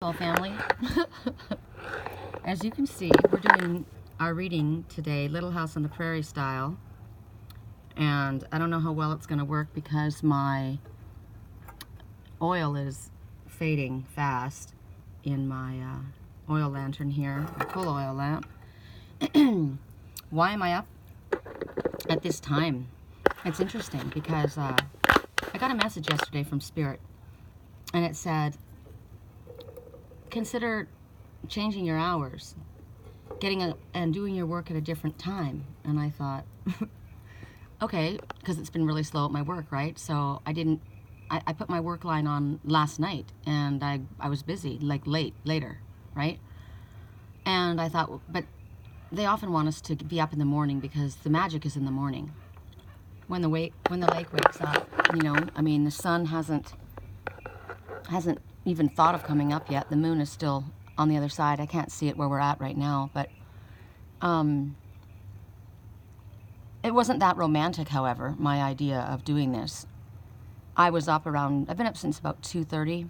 Hello, family. As you can see, we're doing our reading today, Little House on the Prairie style. And I don't know how well it's going to work because my oil is fading fast in my oil lantern here, my full oil lamp. Why am I up at this time? It's interesting because I got a message yesterday from Spirit, and it said, consider changing your hours, and doing your work at a different time. And I thought, okay, because it's been really slow at my work, right? So I put my work line on last night, and I was busy, like later, right? And I thought, but they often want us to be up in the morning because the magic is in the morning. When the lake wakes up, I mean, the sun hasn't even thought of coming up yet. The moon is still on the other side. I can't see it where we're at right now, but it wasn't that romantic, however, my idea of doing this. I've been up since about 2:30,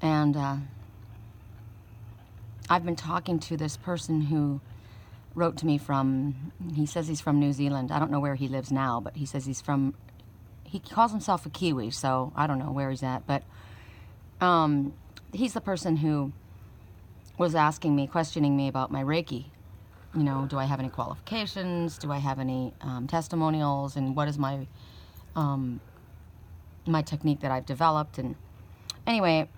and I've been talking to this person who wrote to me he says he's from New Zealand. I don't know where he lives now, but he says he calls himself a Kiwi, so I don't know where he's at, but he's the person who was questioning me about my Reiki. Do I have any qualifications? Do I have any testimonials? And what is my technique that I've developed? And anyway,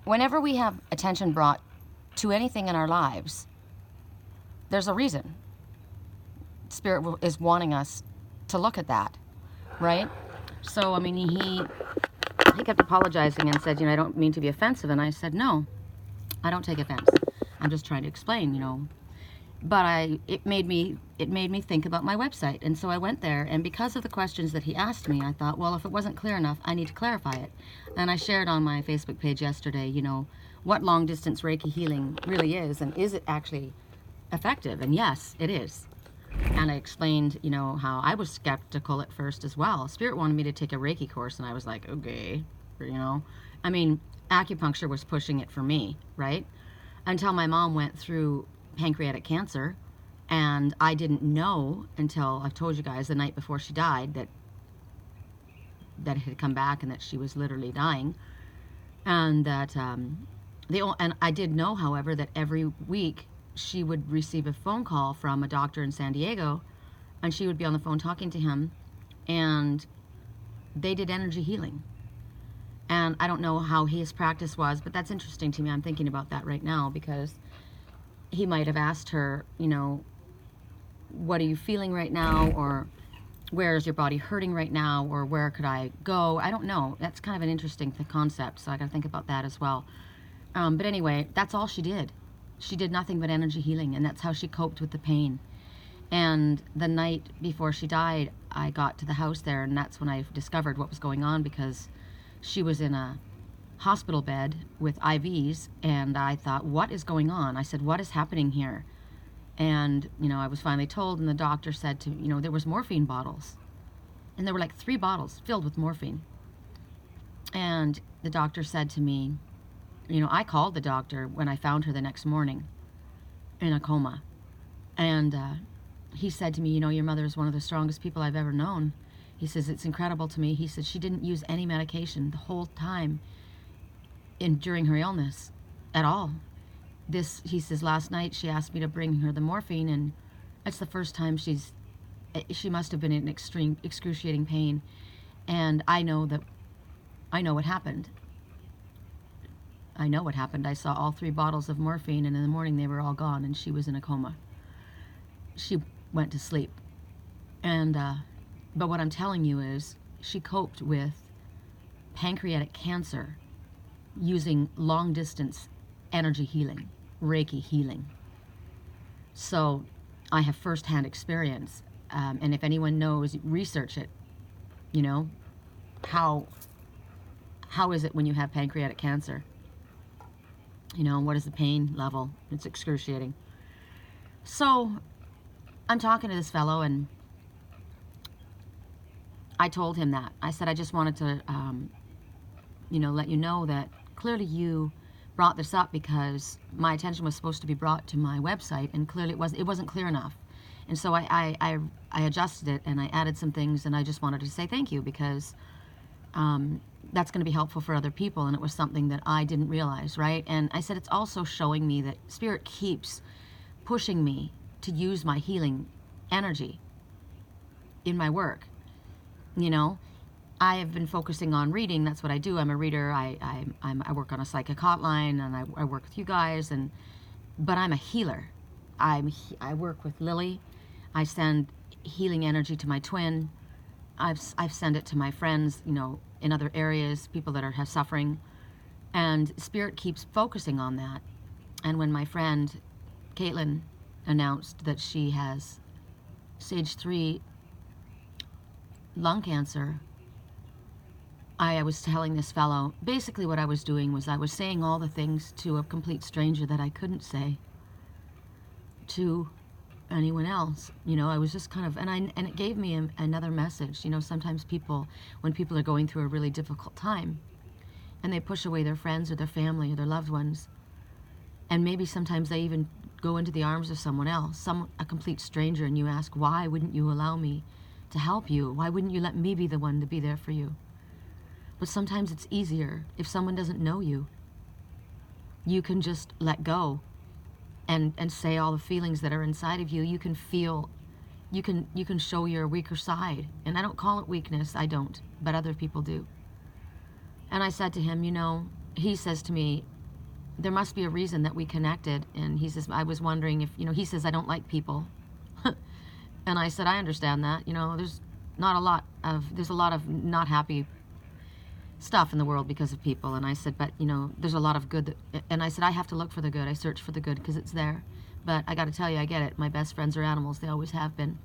whenever we have attention brought to anything in our lives, there's a reason. Spirit is wanting us to look at that, right? So, I mean, he kept apologizing and said, I don't mean to be offensive. And I said, no, I don't take offense. I'm just trying to explain, But it made me think about my website. And so I went there, and because of the questions that he asked me, I thought, well, if it wasn't clear enough, I need to clarify it. And I shared on my Facebook page yesterday, what long distance Reiki healing really is, and is it actually effective? And yes, it is. And I explained, how I was skeptical at first as well. Spirit wanted me to take a Reiki course, and I was like, okay, I mean, acupuncture was pushing it for me, right? Until my mom went through pancreatic cancer, and I didn't know until, I've told you guys, the night before she died that it had come back and that she was literally dying. And that, and I did know, however, that every week she would receive a phone call from a doctor in San Diego, and she would be on the phone talking to him, and they did energy healing. And I don't know how his practice was, but that's interesting to me. I'm thinking about that right now because he might have asked her, what are you feeling right now? Or where is your body hurting right now? Or where could I go? I don't know. That's kind of an interesting concept, so I got to think about that as well. But anyway, that's all she did. She did nothing but energy healing, and that's how she coped with the pain. And the night before she died, I got to the house there, and that's when I discovered what was going on, because she was in a hospital bed with IVs, and I thought, what is going on? I said, what is happening here? And, I was finally told, and the doctor said there was morphine bottles. And there were like 3 bottles filled with morphine. And the doctor said to me, I called the doctor when I found her the next morning in a coma. And he said to me, your mother is one of the strongest people I've ever known. He says, it's incredible to me. He said, she didn't use any medication the whole time during her illness at all. He says, last night she asked me to bring her the morphine, and it's the first time she must have been in extreme excruciating pain. And I know what happened. I know what happened. I saw all 3 bottles of morphine, and in the morning they were all gone, and she was in a coma. She went to sleep. And but what I'm telling you is she coped with pancreatic cancer using long-distance energy healing, Reiki healing. So I have firsthand experience. And if anyone knows, research it. How is it when you have pancreatic cancer? What is the pain level? It's excruciating. So I'm talking to this fellow, and I told him that. I said, I just wanted to, let you know that clearly you brought this up because my attention was supposed to be brought to my website, and clearly it wasn't clear enough. And so I adjusted it, and I added some things, and I just wanted to say thank you, because that's going to be helpful for other people, and it was something that I didn't realize, right? And I said it's also showing me that Spirit keeps pushing me to use my healing energy in my work. You know, I have been focusing on reading. That's what I do. I'm a reader. I work on a psychic hotline, and I work with you guys, but I'm a healer. I work with Lily. I send healing energy to my twin. I've sent it to my friends, you know, in other areas, people that have suffering, and Spirit keeps focusing on that. And when my friend Caitlin announced that she has stage 3 lung cancer, I was telling this fellow, basically what I was doing was I was saying all the things to a complete stranger that I couldn't say to anyone else. You know, I was just kind of, and it gave me another message. You know, sometimes when people are going through a really difficult time, and they push away their friends or their family or their loved ones, and maybe sometimes they even go into the arms of someone else, a complete stranger, and you ask, why wouldn't you allow me to help you? Why wouldn't you let me be the one to be there for you? But sometimes it's easier if someone doesn't know you. You can just let go and say all the feelings that are inside of you. You can feel, you can show your weaker side. And I don't call it weakness, I don't, but other people do. And I said to him, you know, he says to me, there must be a reason that we connected. And he says, I was wondering if, you know, he says, I don't like people. And I said, I understand that. You know, there's a lot of not happy stuff in the world because of people. And I said, but, you know, there's a lot of good. And I said, I have to look for the good. I search for the good because it's there. But I got to tell you, I get it. My best friends are animals. They always have been.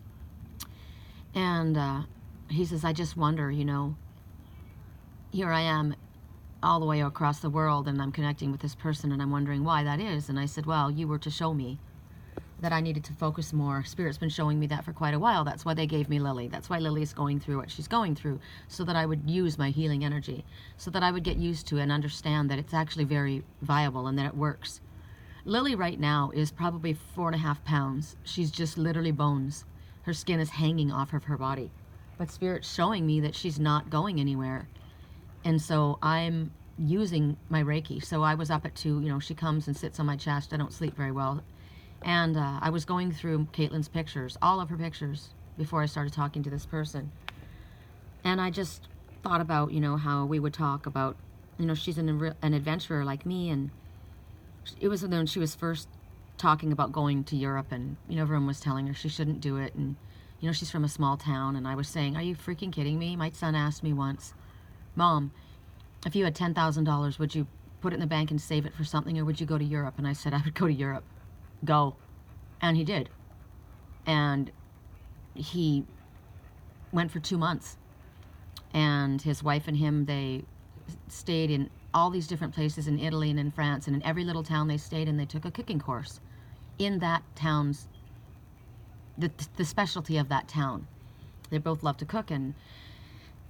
And he says, I just wonder, you know, here I am all the way across the world, and I'm connecting with this person, and I'm wondering why that is. And I said, well, you were to show me that I needed to focus more. Spirit's been showing me that for quite a while. That's why they gave me Lily. That's why Lily's going through what she's going through, so that I would use my healing energy, so that I would get used to and understand that it's actually very viable and that it works. Lily right now is probably 4.5 pounds. She's just literally bones. Her skin is hanging off of her body. But Spirit's showing me that she's not going anywhere. And so I'm using my Reiki. So I was up at 2, you know, she comes and sits on my chest. I don't sleep very well. And I was going through Caitlin's pictures, all of her pictures, before I started talking to this person. And I just thought about, you know, how we would talk about, you know, she's an adventurer like me. And it was when she was first talking about going to Europe, and, you know, everyone was telling her she shouldn't do it. And, you know, she's from a small town. And I was saying, are you freaking kidding me? My son asked me once, Mom, if you had $10,000, would you put it in the bank and save it for something, or would you go to Europe? And I said, I would go to Europe. Go. And he did. And he went for 2 months. And his wife and him, they stayed in all these different places in Italy and in France, and in every little town they stayed in, they took a cooking course in that town's, the specialty of that town. They both love to cook. And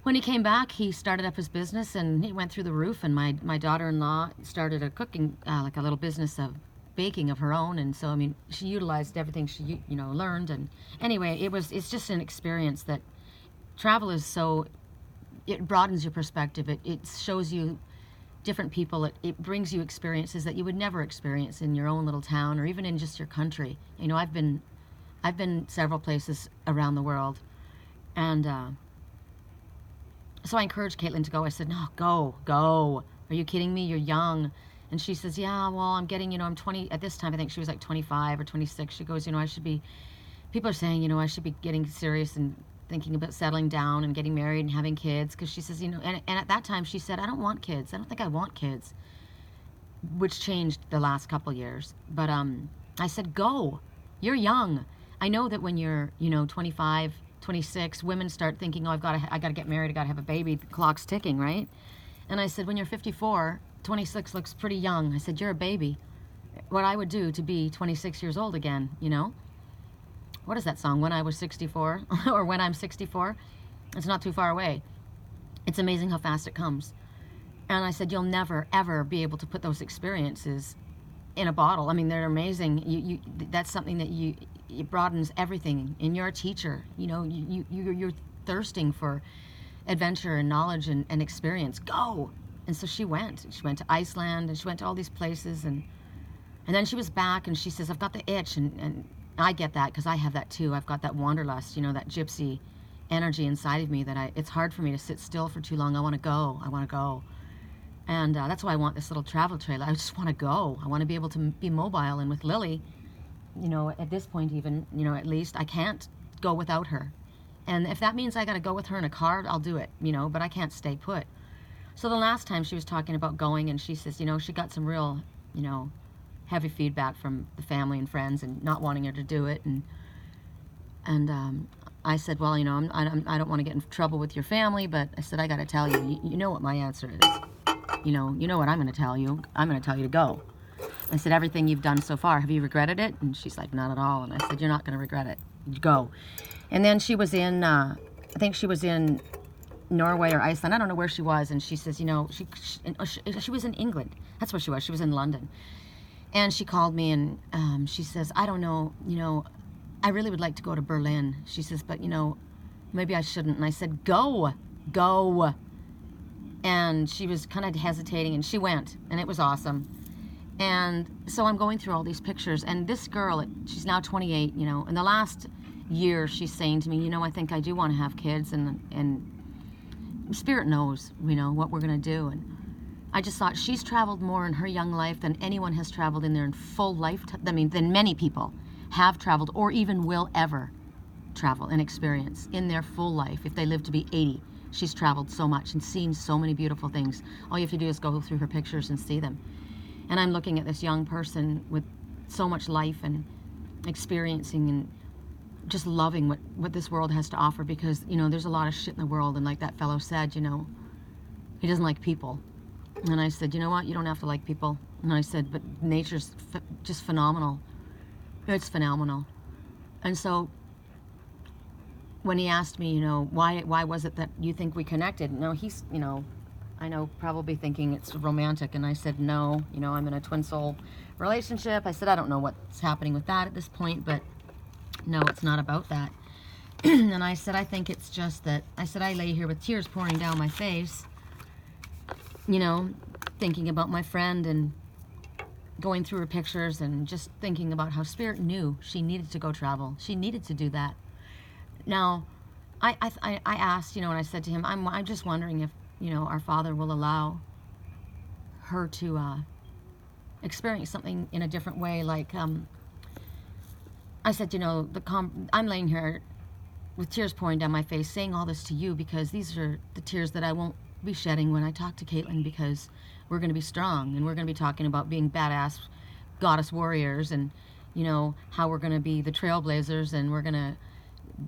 when he came back, he started up his business, and he went through the roof. And my daughter-in-law started a cooking, like a little business of baking of her own. And so, I mean, she utilized everything she, you know, learned. And anyway, it's just an experience that travel is so, it broadens your perspective. It shows you different people. It brings you experiences that you would never experience in your own little town, or even in just your country. You know, I've been several places around the world. And so I encouraged Caitlin to go. I said, no, go. Are you kidding me? You're young. And she says, yeah, well, I'm getting, you know, I'm 20. At this time, I think she was like 25 or 26. She goes, you know, people are saying, you know, I should be getting serious and thinking about settling down and getting married and having kids. Because she says, you know, and at that time she said, I don't want kids. I don't think I want kids. Which changed the last couple years. But I said, go. You're young. I know that when you're, you know, 25, 26, women start thinking, oh, I got to get married, I got to have a baby, the clock's ticking, right? And I said, when you're 54, 26 looks pretty young. I said, you're a baby. What I would do to be 26 years old again, you know? What is that song? When I was 64, or when I'm 64? It's not too far away. It's amazing how fast it comes. And I said, you'll never, ever be able to put those experiences in a bottle. I mean, they're amazing. That's something that it broadens everything. And you're a teacher. You know, you're thirsting for adventure and knowledge and experience. Go. And so she went. She went to Iceland, and she went to all these places. And then she was back, and she says, I've got the itch. And I get that, because I have that too. I've got that wanderlust, you know, that gypsy energy inside of me that it's hard for me to sit still for too long. I want to go. I want to go. And that's why I want this little travel trailer. I just want to go. I want to be able to be mobile. And with Lily, you know, at this point even, you know, at least I can't go without her. And if that means I got to go with her in a car, I'll do it, you know, but I can't stay put. So the last time she was talking about going, and she says, you know, she got some real, you know, heavy feedback from the family and friends and not wanting her to do it. And I said, well, you know, I don't want to get in trouble with your family, but I said, I got to tell you, you know what my answer is. You know what I'm going to tell you. I'm going to tell you to go. I said, everything you've done so far, have you regretted it? And she's like, not at all. And I said, you're not going to regret it. Go. And then she was in, I think she was in Norway or Iceland. I don't know where she was. And she says, you know, she was in England. That's where she was. She was in London. And she called me, and she says, I don't know, you know, I really would like to go to Berlin. She says, but, you know, maybe I shouldn't. And I said, go. And she was kind of hesitating, and she went, and it was awesome. And so I'm going through all these pictures, and this girl, she's now 28, you know, in the last year she's saying to me, you know, I think I do want to have kids, and Spirit knows, you know, what we're going to do. And I just thought, she's traveled more in her young life than anyone has traveled in their full life. I mean, than many people have traveled or even will ever travel and experience in their full life if they live to be 80. She's traveled so much and seen so many beautiful things. All you have to do is go through her pictures and see them. And I'm looking at this young person with so much life and experiencing and just loving what this world has to offer, because, you know, there's a lot of shit in the world. And like that fellow said, you know, he doesn't like people. And I said, you know what? You don't have to like people. And I said, but nature's just phenomenal. It's phenomenal. And so when he asked me, you know, why was it that you think we connected? No, he's, you know, I know, probably thinking it's romantic. And I said, no, you know, I'm in a twin soul relationship. I said, I don't know what's happening with that at this point, but no, it's not about that. And I said, I think it's just that, I said, I lay here with tears pouring down my face, you know, thinking about my friend and going through her pictures and just thinking about how Spirit knew she needed to go travel. She needed to do that. Now, I asked, you know, and I said to him, I'm just wondering if, you know, our Father will allow her to experience something in a different way. Like, I said, you know, I'm laying here with tears pouring down my face saying all this to you because these are the tears that I won't be shedding when I talk to Caitlin, because we're going to be strong, and we're going to be talking about being badass goddess warriors, and, you know, how we're going to be the trailblazers, and we're going to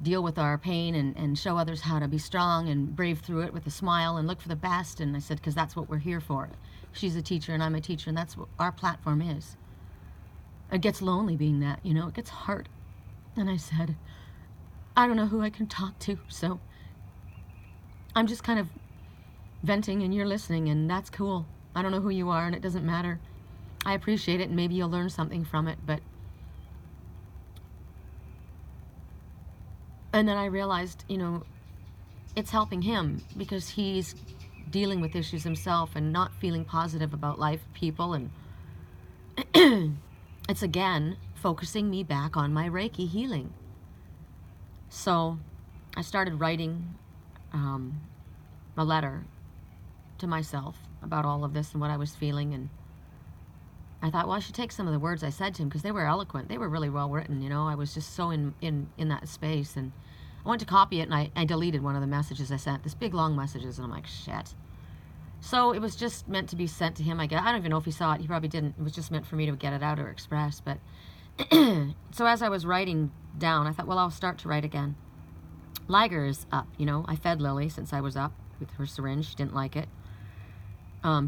deal with our pain and show others how to be strong and brave through it with a smile and look for the best. And I said, because that's what we're here for. She's a teacher and I'm a teacher, and that's what our platform is. It gets lonely being that, you know, it gets hard. And I said, I don't know who I can talk to, so I'm just kind of venting and you're listening, and that's cool. I don't know who you are, and it doesn't matter. I appreciate it, and maybe you'll learn something from it, but... And then I realized, you know, it's helping him because he's dealing with issues himself and not feeling positive about life, people, and it's again focusing me back on my Reiki healing. So I started writing a letter to myself about all of this and what I was feeling, and I thought, well, I should take some of the words I said to him because they were eloquent. They were really well written, you know. I was just so in that space, and I went to copy it, and I deleted one of the messages I sent, this big long messages, and I'm like, shit. So it was just meant to be sent to him, I guess. I don't even know if he saw it. He probably didn't. It was just meant for me to get it out or express. But so as I was writing down, I thought, well, I'll start to write again. Liger is up, you know. I fed Lily since I was up with her syringe. She didn't like it.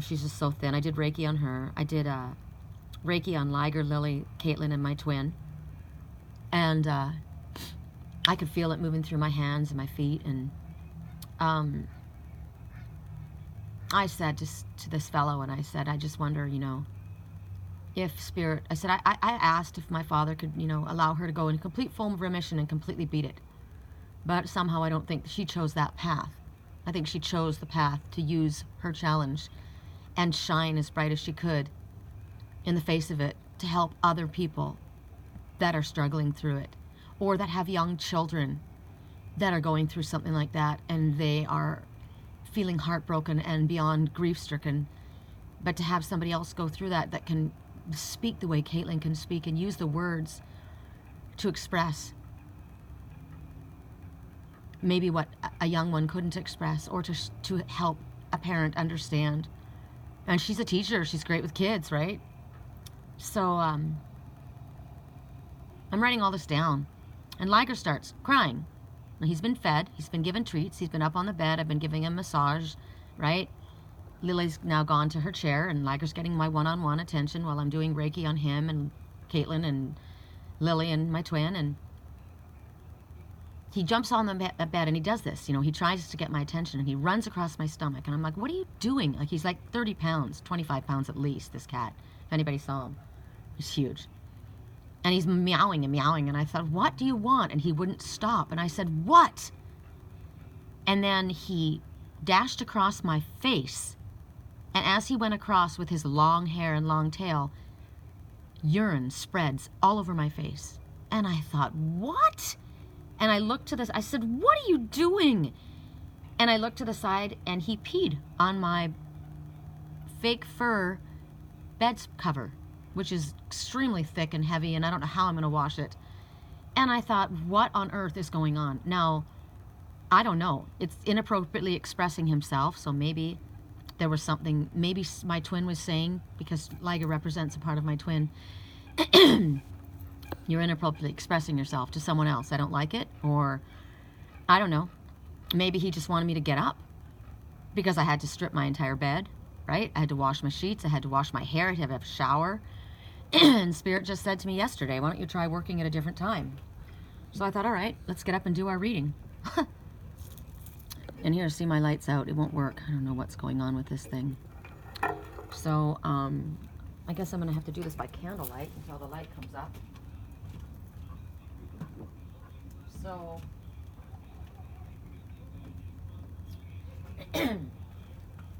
She's just so thin. I did Reiki on her. I did Reiki on Liger, Lily, Caitlin, and my twin. And I could feel it moving through my hands and my feet. And I said to this fellow, and I said, I just wonder, you know, if Spirit, I said, I asked if my father could, you know, allow her to go in complete full remission and completely beat it. But somehow I don't think she chose that path. I think she chose the path to use her challenge and shine as bright as she could in the face of it to help other people that are struggling through it, or that have young children that are going through something like that and they are feeling heartbroken and beyond grief-stricken. But to have somebody else go through that can speak the way Caitlin can speak and use the words to express maybe what a young one couldn't express, or to help a parent understand. And she's a teacher. She's great with kids, right? So I'm writing all this down. And Liger starts crying. He's been fed. He's been given treats. He's been up on the bed. I've been giving him massage, right? Lily's now gone to her chair, and Liger's getting my one-on-one attention while I'm doing Reiki on him and Caitlin and Lily and my twin. And he jumps on the bed and he does this. You know, he tries to get my attention and he runs across my stomach. And I'm like, what are you doing? Like, he's like 30 pounds, 25 pounds at least, this cat. If anybody saw him, he's huge. And he's meowing and meowing. And I thought, what do you want? And he wouldn't stop. And I said, what? And then he dashed across my face. And as he went across with his long hair and long tail, urine spreads all over my face. And I thought, what? And I looked to this, I said, what are you doing? And I looked to the side and he peed on my fake fur bed cover, which is extremely thick and heavy, and I don't know how I'm going to wash it. And I thought, what on earth is going on? Now, I don't know. It's inappropriately expressing himself, so maybe there was something, maybe my twin was saying, because Liger represents a part of my twin, you're inappropriately expressing yourself to someone else. I don't like it. Or, I don't know. Maybe he just wanted me to get up because I had to strip my entire bed, right? I had to wash my sheets. I had to wash my hair. I had to have a shower. And Spirit just said to me yesterday, why don't you try working at a different time? So I thought, all right, let's get up and do our reading. And here, see my lights out. It won't work. I don't know what's going on with this thing. So, I guess I'm going to have to do this by candlelight until the light comes up. So,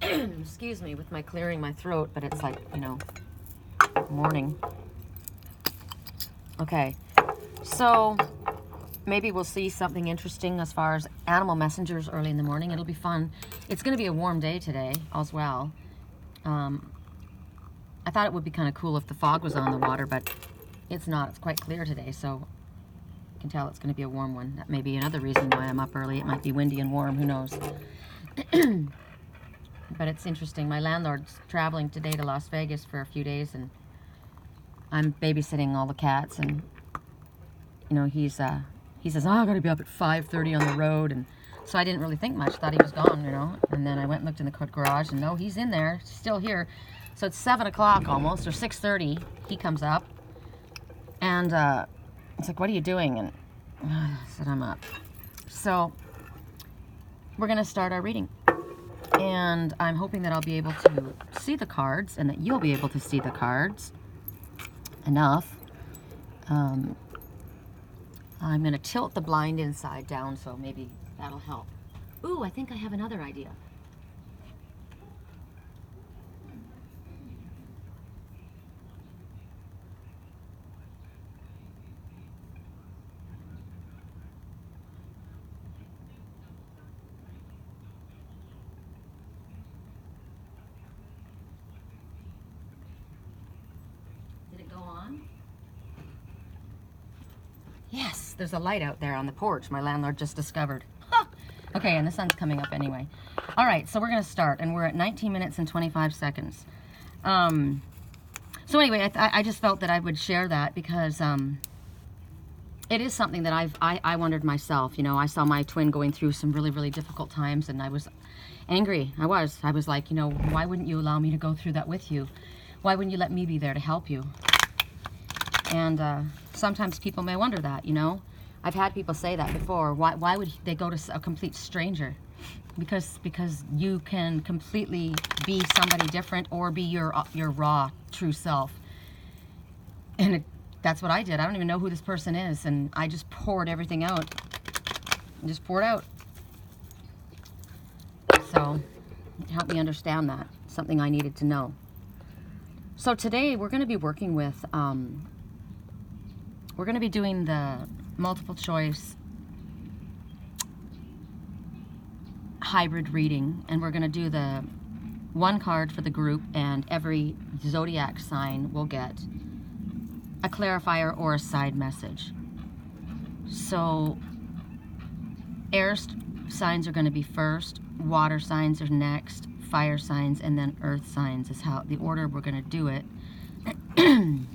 excuse me with my clearing my throat, but it's like, you know, morning. Okay, so maybe we'll see something interesting as far as animal messengers early in the morning. It'll be fun. It's going to be a warm day today as well. I thought it would be kind of cool if the fog was on the water, but it's not. It's quite clear today, so you can tell it's going to be a warm one. That may be another reason why I'm up early. It might be windy and warm. Who knows? But it's interesting. My landlord's traveling today to Las Vegas for a few days, and I'm babysitting all the cats. And you know, he says, "Oh, I got to be up at 5:30 on the road," and so I didn't really think much. Thought he was gone, you know. And then I went and looked in the garage, and no, he's in there, still here. So it's 7 o'clock almost, or 6:30. He comes up, and it's like, "What are you doing?" And I said, "I'm up." So we're gonna start our reading, and I'm hoping that I'll be able to see the cards, and that you'll be able to see the cards enough. I'm gonna tilt the blind inside down, so maybe that'll help. Ooh, I think I have another idea. Yes, there's a light out there on the porch my landlord just discovered. Huh. Okay, and the sun's coming up anyway. All right, so we're going to start, and we're at 19 minutes and 25 seconds. So anyway, I just felt that I would share that because it is something that I wondered myself. You know, I saw my twin going through some really, really difficult times, and I was angry. I was like, you know, why wouldn't you allow me to go through that with you? Why wouldn't you let me be there to help you? And sometimes people may wonder that, you know. I've had people say that before. Why would they go to a complete stranger? because you can completely be somebody different or be your raw true self. And that's what I did. I don't even know who this person is, and I just poured everything out. Just poured out. So it helped me understand that. Something I needed to know. So today we're going to be working with, we're going to be doing the multiple choice hybrid reading, and we're going to do the one card for the group, and every zodiac sign will get a clarifier or a side message. So air signs are going to be first, water signs are next, fire signs, and then earth signs is how the order we're going to do it. And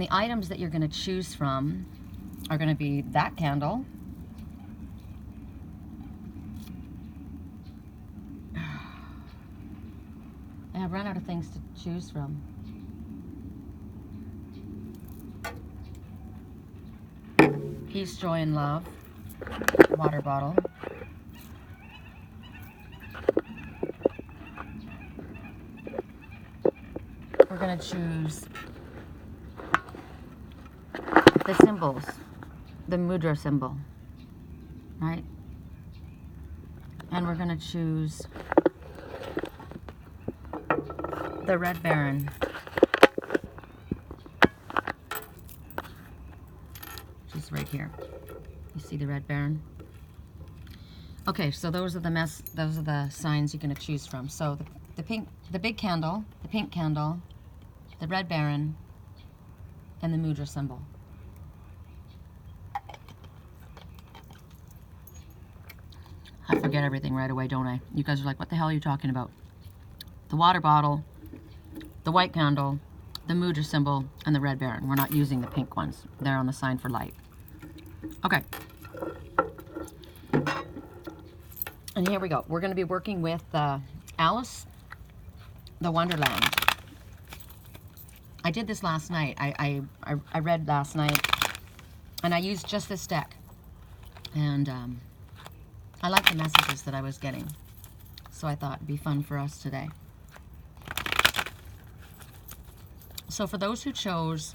the items that you're going to choose from are going to be that candle, I've run out of things to choose from. Peace, joy, and love. Water bottle. We're going to choose the symbols. The mudra symbol. Right? And we're going to choose the Red Baron. Just right here. You see the Red Baron? Okay, so those are the signs you're going to choose from. So the big candle, the pink candle, the Red Baron, and the mudra symbol. I forget everything right away, don't I? You guys are like, what the hell are you talking about? The water bottle, the white candle, the mudra symbol, and the Red Baron. We're not using the pink ones. They're on the sign for light. Okay. And here we go. We're going to be working with Alice, the Wonderland. I did this last night. I read last night, and I used just this deck. And I liked the messages that I was getting. So I thought it'd be fun for us today. So for those who chose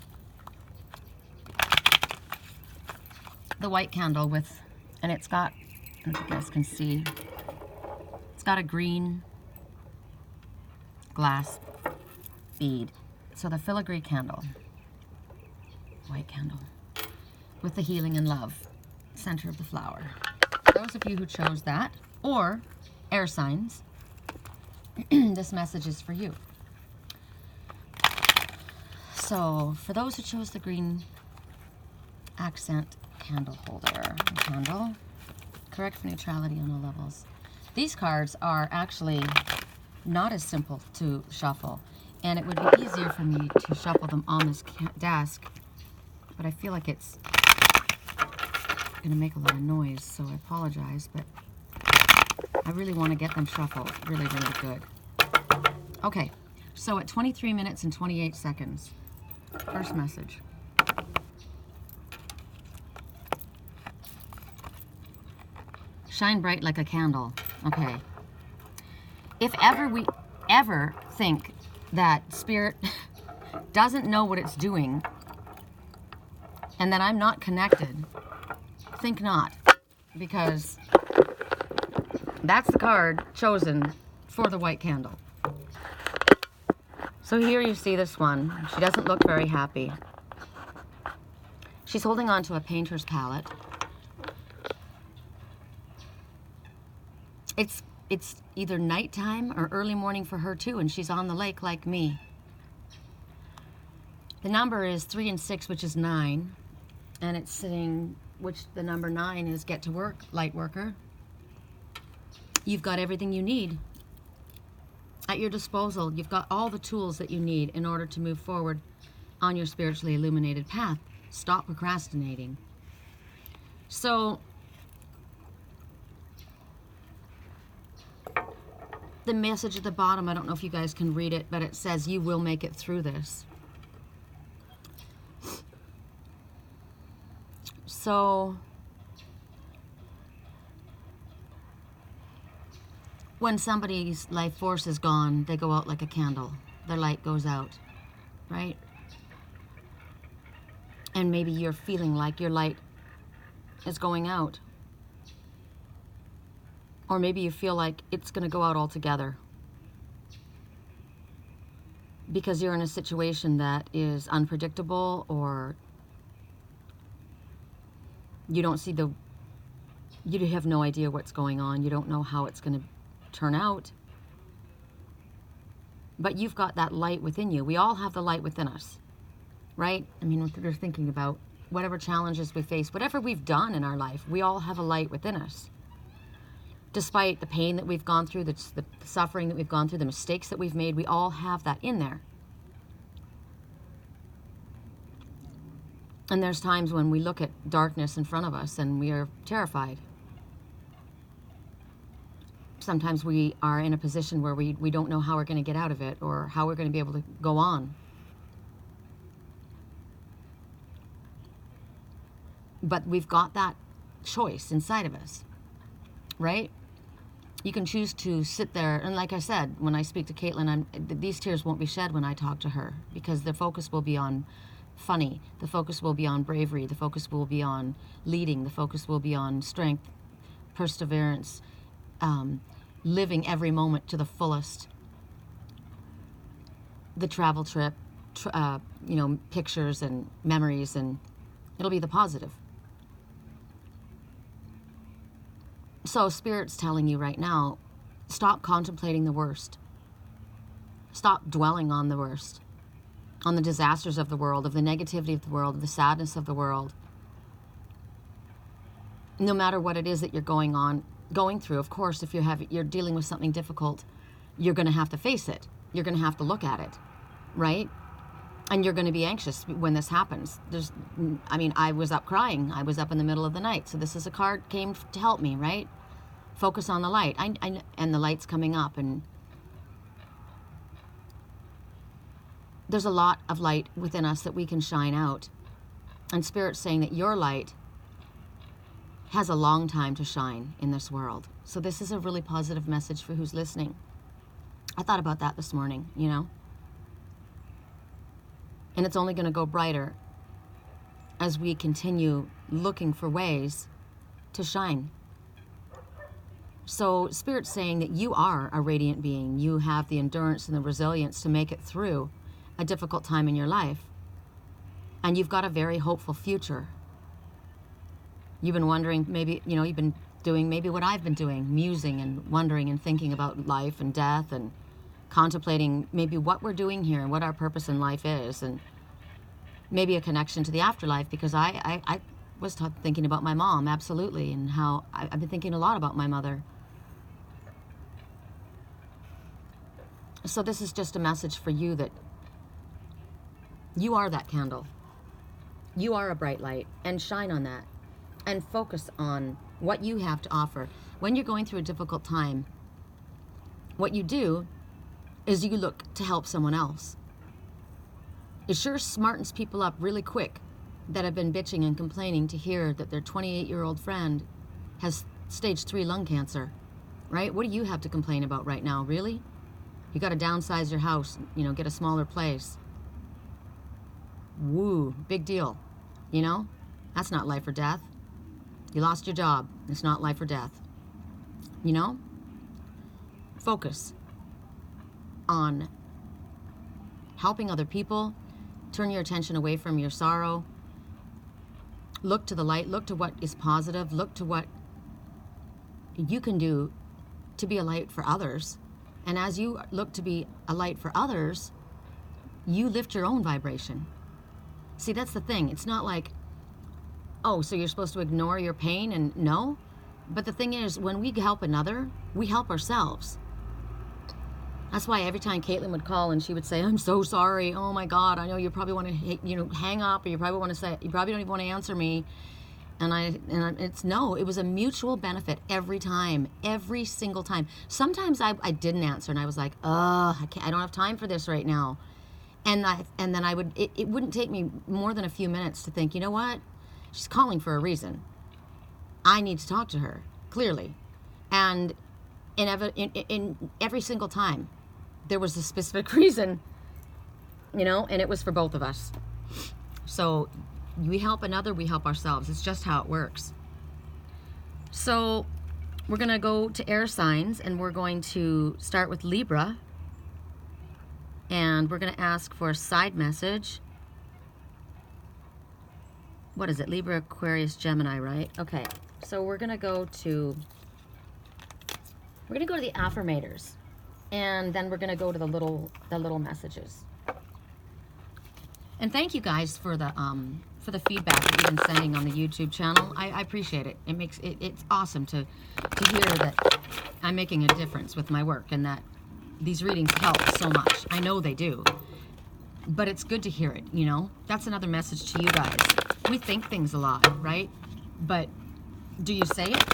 the white candle with, and it's got, as you guys can see, it's got a green glass bead. So the filigree candle, white candle, with the healing and love, center of the flower. Those of you who chose that, or air signs, this message is for you. So, for those who chose the green accent candle holder, candle, correct for neutrality on all levels. These cards are actually not as simple to shuffle, and it would be easier for me to shuffle them on this desk, but I feel like it's going to make a lot of noise, so I apologize, but I really want to get them shuffled really, really good. Okay, so at 23 minutes and 28 seconds, first message. Shine bright like a candle. Okay. If ever we ever think that Spirit doesn't know what it's doing and that I'm not connected, think not, because that's the card chosen for the white candle. So here you see this one. She doesn't look very happy. She's holding on to a painter's palette. It's either nighttime or early morning for her too, and she's on the lake like me. The number is 3 and 6, which is 9, and it's sitting, which the number 9 is get to work, light worker. You've got everything you need at your disposal. You've got all the tools that you need in order to move forward on your spiritually illuminated path. Stop procrastinating. So the message at the bottom, I don't know if you guys can read it, but it says you will make it through this. So when somebody's life force is gone, they go out like a candle. Their light goes out, right? And maybe you're feeling like your light is going out. Or maybe you feel like it's going to go out altogether. Because you're in a situation that is unpredictable, or you don't see you have no idea what's going on. You don't know how it's going to turn out. But you've got that light within you. We all have the light within us, right? I mean, what we're thinking about, whatever challenges we face, whatever we've done in our life, we all have a light within us. Despite the pain that we've gone through, the suffering that we've gone through, the mistakes that we've made, we all have that in there. And there's times when we look at darkness in front of us and we are terrified. Sometimes we are in a position where we don't know how we're going to get out of it, or how we're going to be able to go on. But we've got that choice inside of us, right? You can choose to sit there, and like I said, when I speak to Caitlin, these tears won't be shed when I talk to her, because the focus will be on funny, the focus will be on bravery, the focus will be on leading, the focus will be on strength, perseverance, living every moment to the fullest. The travel trip, pictures and memories, and it'll be the positive. So Spirit's telling you right now, stop contemplating the worst. Stop dwelling on the worst, on the disasters of the world, of the negativity of the world, of the sadness of the world. No matter what it is that you're going through, of course, if you're dealing with something difficult, you're going to have to face it. You're going to have to look at it, right? And you're going to be anxious when this happens. I was up crying. I was up in the middle of the night. So this is a card came to help me, right? Focus on the light. And the light's coming up. And there's a lot of light within us that we can shine out. And Spirit's saying that your light has a long time to shine in this world. So this is a really positive message for who's listening. I thought about that this morning, And it's only going to go brighter as we continue looking for ways to shine. So Spirit's saying that you are a radiant being. You have the endurance and the resilience to make it through a difficult time in your life. And you've got a very hopeful future. You've been wondering, maybe, you've been doing maybe what I've been doing, musing and wondering and thinking about life and death, and contemplating maybe what we're doing here and what our purpose in life is, and maybe a connection to the afterlife, because I was thinking about my mom, absolutely, and how I've been thinking a lot about my mother. So this is just a message for you that you are that candle. You are a bright light, and shine on that, and focus on what you have to offer. When you're going through a difficult time, what you do is you look to help someone else. It sure smartens people up really quick that have been bitching and complaining to hear that their 28-year-old friend has stage 3 lung cancer, right? What do you have to complain about right now, really? You got to downsize your house, get a smaller place. Woo, big deal, That's not life or death. You lost your job. It's not life or death. Focus on helping other people. Turn your attention away from your sorrow. Look to the light. Look to what is positive. Look to what you can do to be a light for others. And as you look to be a light for others, you lift your own vibration. See, that's the thing. It's not like, oh, so you're supposed to ignore your pain, and no. But the thing is, when we help another, we help ourselves. That's why every time Caitlin would call and she would say, I'm so sorry. Oh my God, I know you probably want to, hang up, or you probably want to say, you probably don't even want to answer me. It was a mutual benefit every time, every single time. Sometimes I didn't answer, and I was like, I don't have time for this right now. And then I would, it wouldn't take me more than a few minutes to think, you know what? She's calling for a reason. I need to talk to her, clearly. And in every single time, there was a specific reason, you know, and it was for both of us. So we help another, we help ourselves. It's just how it works. So we're going to go to air signs, and we're going to start with Libra. And we're going to ask for a side message. What is it? Libra, Aquarius, Gemini, right? Okay. So we're going to go to the Affirmators. And then we're going to go to the little messages. And thank you guys for the feedback that you've been sending on the YouTube channel. I appreciate it. It's awesome to hear that I'm making a difference with my work and that these readings help so much. I know they do. But it's good to hear it, you know? That's another message to you guys. We think things a lot, right? But do you say it?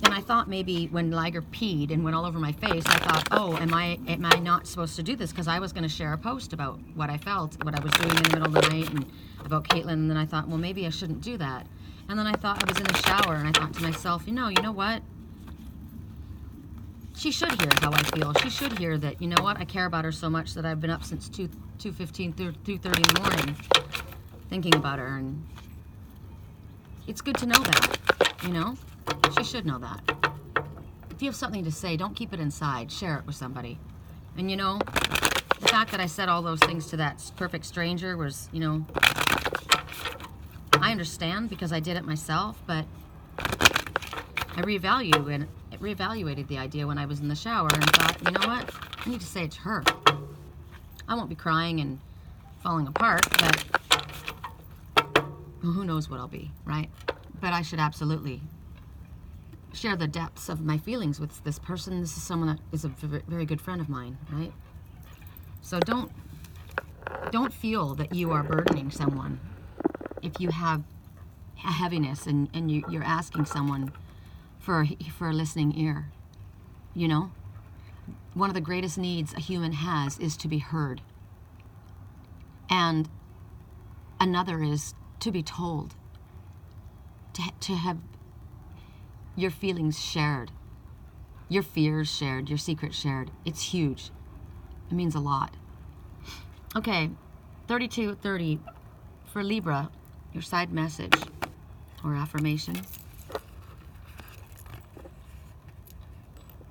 And I thought maybe when Liger peed and went all over my face, I thought, oh, am I not supposed to do this? Because I was going to share a post about what I felt, what I was doing in the middle of the night, and about Caitlin. And then I thought, well, maybe I shouldn't do that. And then I thought, I was in the shower, and I thought to myself, you know what? She should hear how I feel. She should hear that, you know what? I care about her so much that I've been up since 2:15, 2:30 in the morning thinking about her. And it's good to know that, you know? She should know that. If you have something to say, don't keep it inside. Share it with somebody. And, you know, the fact that I said all those things to that perfect stranger was, you know, I understand because I did it myself, but I reevaluated the idea when I was in the shower and thought, you know what? I need to say it to her. I won't be crying and falling apart, but who knows what I'll be, right? But I should absolutely share the depths of my feelings with this person. This is someone that is a very good friend of mine, right? So don't feel that you are burdening someone if you have a heaviness and you're asking someone for a listening ear. You know, one of the greatest needs a human has is to be heard, and another is to be told, to have your feelings shared, your fears shared, your secrets shared. It's huge. It means a lot. Okay, 3230 for Libra, your side message or affirmation.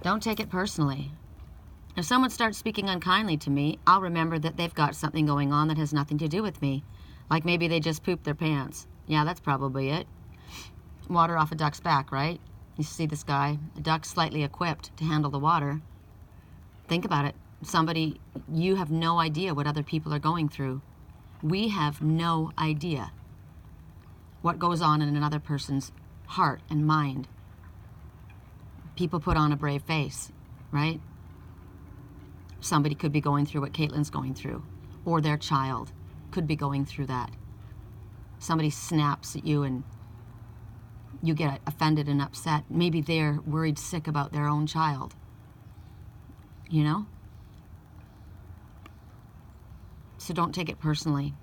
Don't take it personally. If someone starts speaking unkindly to me, I'll remember that they've got something going on that has nothing to do with me. Like maybe they just pooped their pants. Yeah, that's probably it. Water off a duck's back, right? You see this guy, a duck slightly equipped to handle the water. Think about it. Somebody, you have no idea what other people are going through. We have no idea what goes on in another person's heart and mind. People put on a brave face, right? Somebody could be going through what Caitlin's going through, or their child could be going through that. Somebody snaps at you and you get offended and upset. Maybe they're worried sick about their own child. You know? So don't take it personally.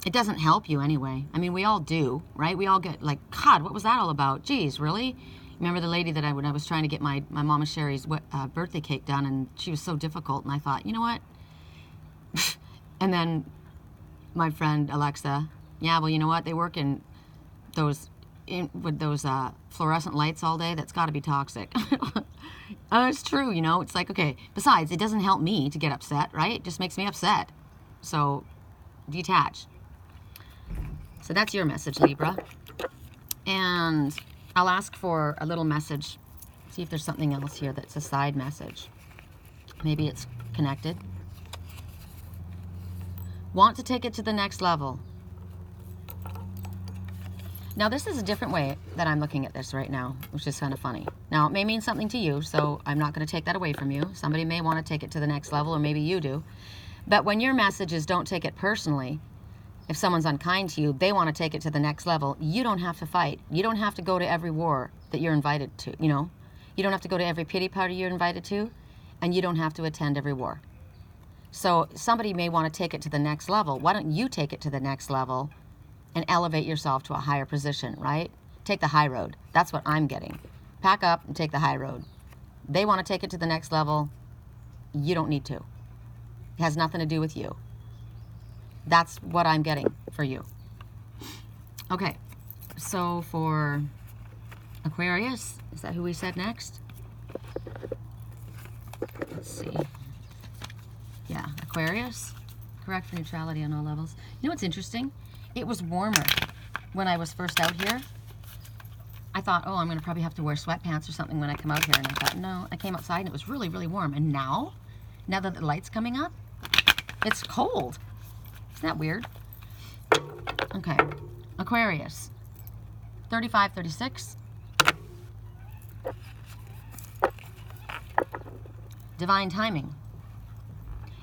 It doesn't help you anyway. I mean, we all do, right? We all get like, God, what was that all about? Geez, really? Remember the lady that when I was trying to get my Mama Sherry's birthday cake done, and she was so difficult, and I thought, you know what? And then my friend Alexa, yeah, well, you know what? They work with those fluorescent lights all day. That's got to be toxic. It's true, you know. It's like, okay. Besides, it doesn't help me to get upset, right? It just makes me upset. So, detach. So that's your message, Libra. And I'll ask for a little message. See if there's something else here that's a side message. Maybe it's connected. Want to take it to the next level. Now, this is a different way that I'm looking at this right now, which is kind of funny. Now, it may mean something to you, so I'm not going to take that away from you. Somebody may want to take it to the next level, or maybe you do. But when your message is don't take it personally, if someone's unkind to you, they want to take it to the next level, you don't have to fight. You don't have to go to every war that you're invited to, you know? You don't have to go to every pity party you're invited to, and you don't have to attend every war. So somebody may want to take it to the next level. Why don't you take it to the next level and elevate yourself to a higher position, right? take the high road. That's what I'm getting. Pack up and take the high road. They want to take it to the next level. You don't need to. It has nothing to do with you. That's what I'm getting for you. Okay, so for Aquarius, is that who we said next? Let's see. Yeah, Aquarius. Correct for neutrality on all levels. You know what's interesting? It was warmer when I was first out here. I thought, oh, I'm going to probably have to wear sweatpants or something when I come out here. And I thought, no. I came outside and it was really, really warm. And now that the light's coming up, it's cold. Isn't that weird? Okay. Aquarius. 35, 36. Divine timing.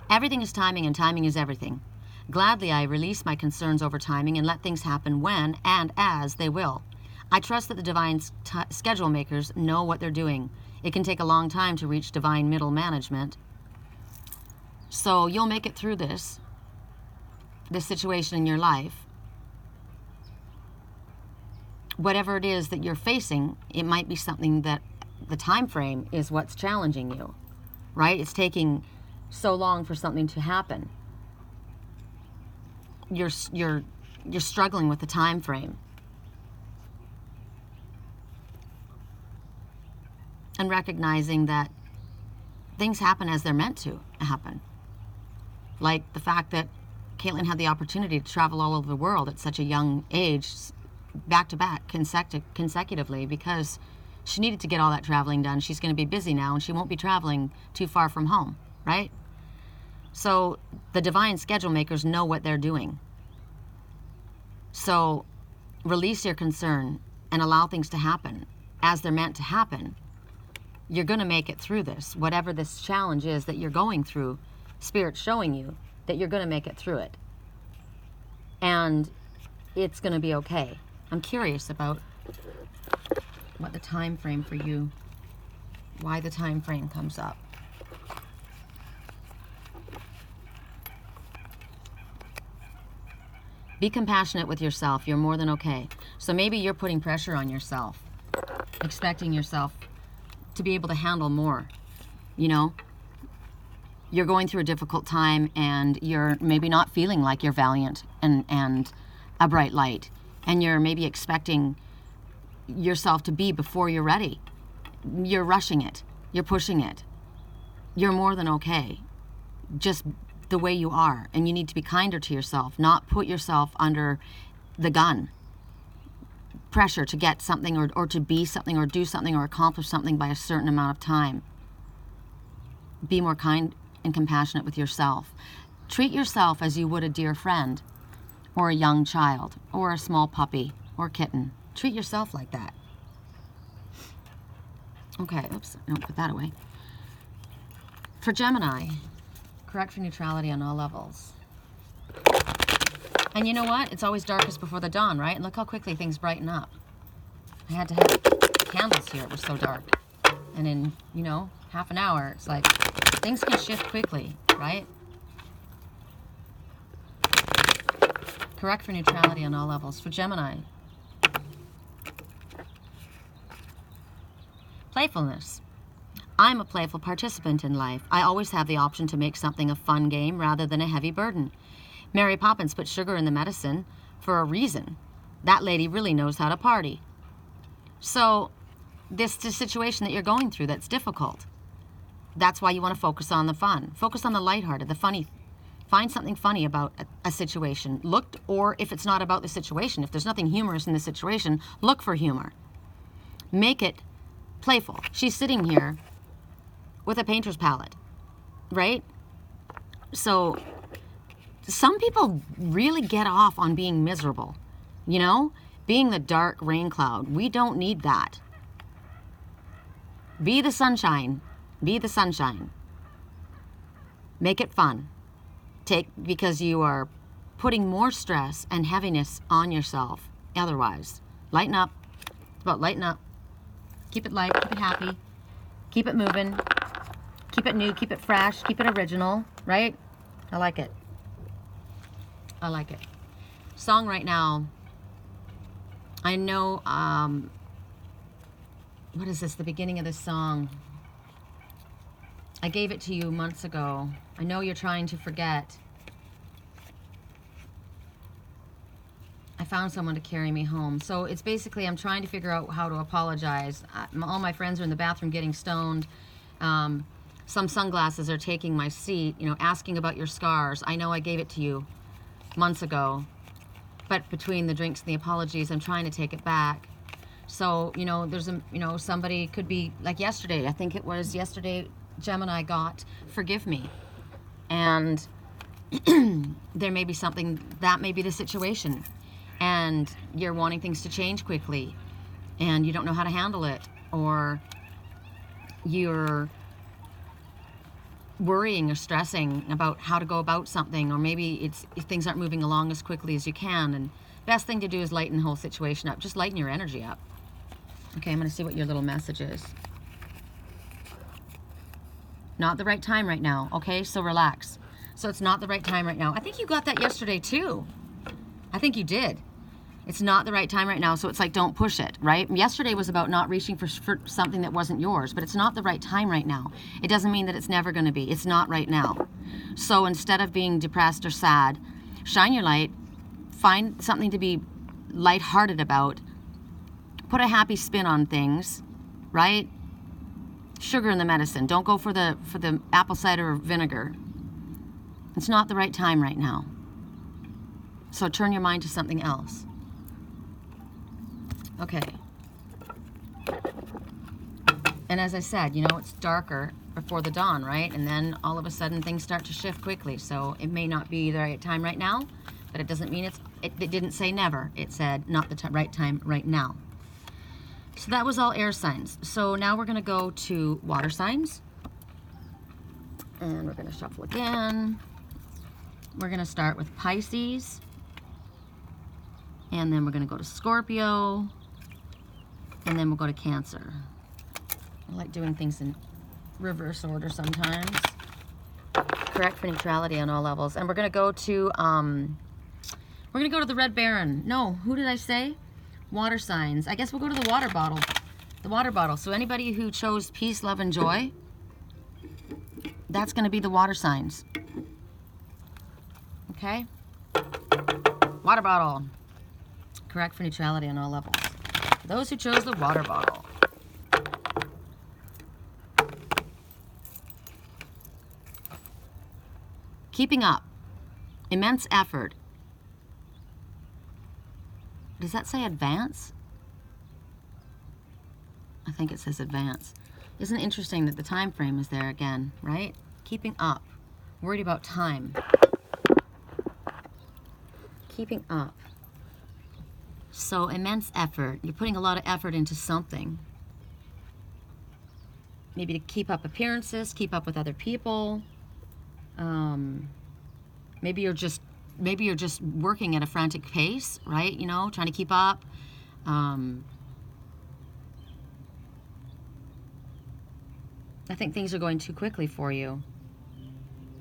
Everything is timing, and timing is everything. Gladly I release my concerns over timing and let things happen when and as they will. I trust that the divine schedule makers know what they're doing. It can take a long time to reach divine middle management. So you'll make it through this situation in your life. Whatever it is that you're facing, it might be something that the time frame is what's challenging you, right? It's taking so long for something to happen. You're struggling with the time frame. And recognizing that things happen as they're meant to happen. Like the fact that Caitlin had the opportunity to travel all over the world at such a young age, back-to-back, consecutively, because she needed to get all that traveling done. She's going to be busy now, and she won't be traveling too far from home, right? So the divine schedule makers know what they're doing. So release your concern and allow things to happen as they're meant to happen. You're going to make it through this. Whatever this challenge is that you're going through, Spirit's showing you that you're going to make it through it. And it's going to be okay. I'm curious about what the time frame for you, why the time frame comes up. Be compassionate with yourself. You're more than okay. So maybe you're putting pressure on yourself, expecting yourself to be able to handle more. You know, you're going through a difficult time and you're maybe not feeling like you're valiant and a bright light. And you're maybe expecting yourself to be before you're ready. You're rushing it. You're pushing it. You're more than okay. Just the way you are. And you need to be kinder to yourself, not put yourself under the gun. Pressure to get something or to be something or do something or accomplish something by a certain amount of time. Be more kind and compassionate with yourself. Treat yourself as you would a dear friend or a young child or a small puppy or kitten. Treat yourself like that. Okay, oops, don't put that away. For Gemini, correct for neutrality on all levels. And you know what? It's always darkest before the dawn, right? And look how quickly things brighten up. I had to have candles here. It was so dark. And in, half an hour, it's like things can shift quickly, right? Correct for neutrality on all levels. For Gemini, playfulness. I'm a playful participant in life. I always have the option to make something a fun game rather than a heavy burden. Mary Poppins put sugar in the medicine for a reason. That lady really knows how to party. So this situation that you're going through that's difficult, that's why you want to focus on the fun. Focus on the lighthearted, the funny. Find something funny about a situation. Or if it's not about the situation, if there's nothing humorous in the situation, look for humor. Make it playful. She's sitting here with a painter's palette, right? So some people really get off on being miserable, being the dark rain cloud. We don't need that. Be the sunshine. Be the sunshine. Make it fun. Because you are putting more stress and heaviness on yourself otherwise. Lighten up. It's about lighten up. Keep it light, keep it happy, keep it moving, keep it new, keep it fresh, keep it original, right? I like it. I like it. Song right now I know, what is this, the beginning of this song? I gave it to you months ago. I know you're trying to forget. I found someone to carry me home. So it's basically, I'm trying to figure out how to apologize. All my friends are in the bathroom getting stoned. Some sunglasses are taking my seat, you know, asking about your scars. I know I gave it to you months ago, but between the drinks and the apologies, I'm trying to take it back. So, you know, there's a, you know, somebody could be like yesterday. I think it was yesterday, Gemini got forgive me. And there may be something, that may be the situation. And you're wanting things to change quickly and you don't know how to handle it, or you're worrying or stressing about how to go about something, or maybe it's things aren't moving along as quickly as you can. And best thing to do is lighten the whole situation up. Just lighten your energy up. Okay, I'm going to see what your little message is. Not the right time right now. Okay, so relax. So it's not the right time right now. I think you got that yesterday too. I think you did. It's not the right time right now, so it's like, don't push it, right? Yesterday was about not reaching for something that wasn't yours, but it's not the right time right now. It doesn't mean that it's never going to be. It's not right now. So instead of being depressed or sad, shine your light, find something to be lighthearted about, put a happy spin on things, right? Sugar in the medicine. Don't go for the apple cider vinegar. It's not the right time right now. So turn your mind to something else. Okay. And as I said, you know, it's darker before the dawn, right? And then all of a sudden things start to shift quickly. So it may not be the right time right now, but it doesn't mean it didn't say never. It said not the right time right now. So that was all air signs. So now we're going to go to water signs. And we're going to shuffle again. We're going to start with Pisces. And then we're going to go to Scorpio. And then we'll go to Cancer. I like doing things in reverse order sometimes. Correct for neutrality on all levels. And we're going to go to the Red Baron. No, who did I say? Water signs. I guess we'll go to the water bottle. The water bottle. So anybody who chose peace, love, and joy, that's going to be the water signs. Okay? Water bottle. Correct for neutrality on all levels. Those who chose the water bottle. Keeping up. Immense effort. Does that say advance? I think it says advance. Isn't it interesting that the time frame is there again, right? Keeping up. Worried about time. Keeping up. So immense effort. You're putting a lot of effort into something. Maybe to keep up appearances, keep up with other people. Maybe you're just working at a frantic pace, right? You know, trying to keep up. I think things are going too quickly for you.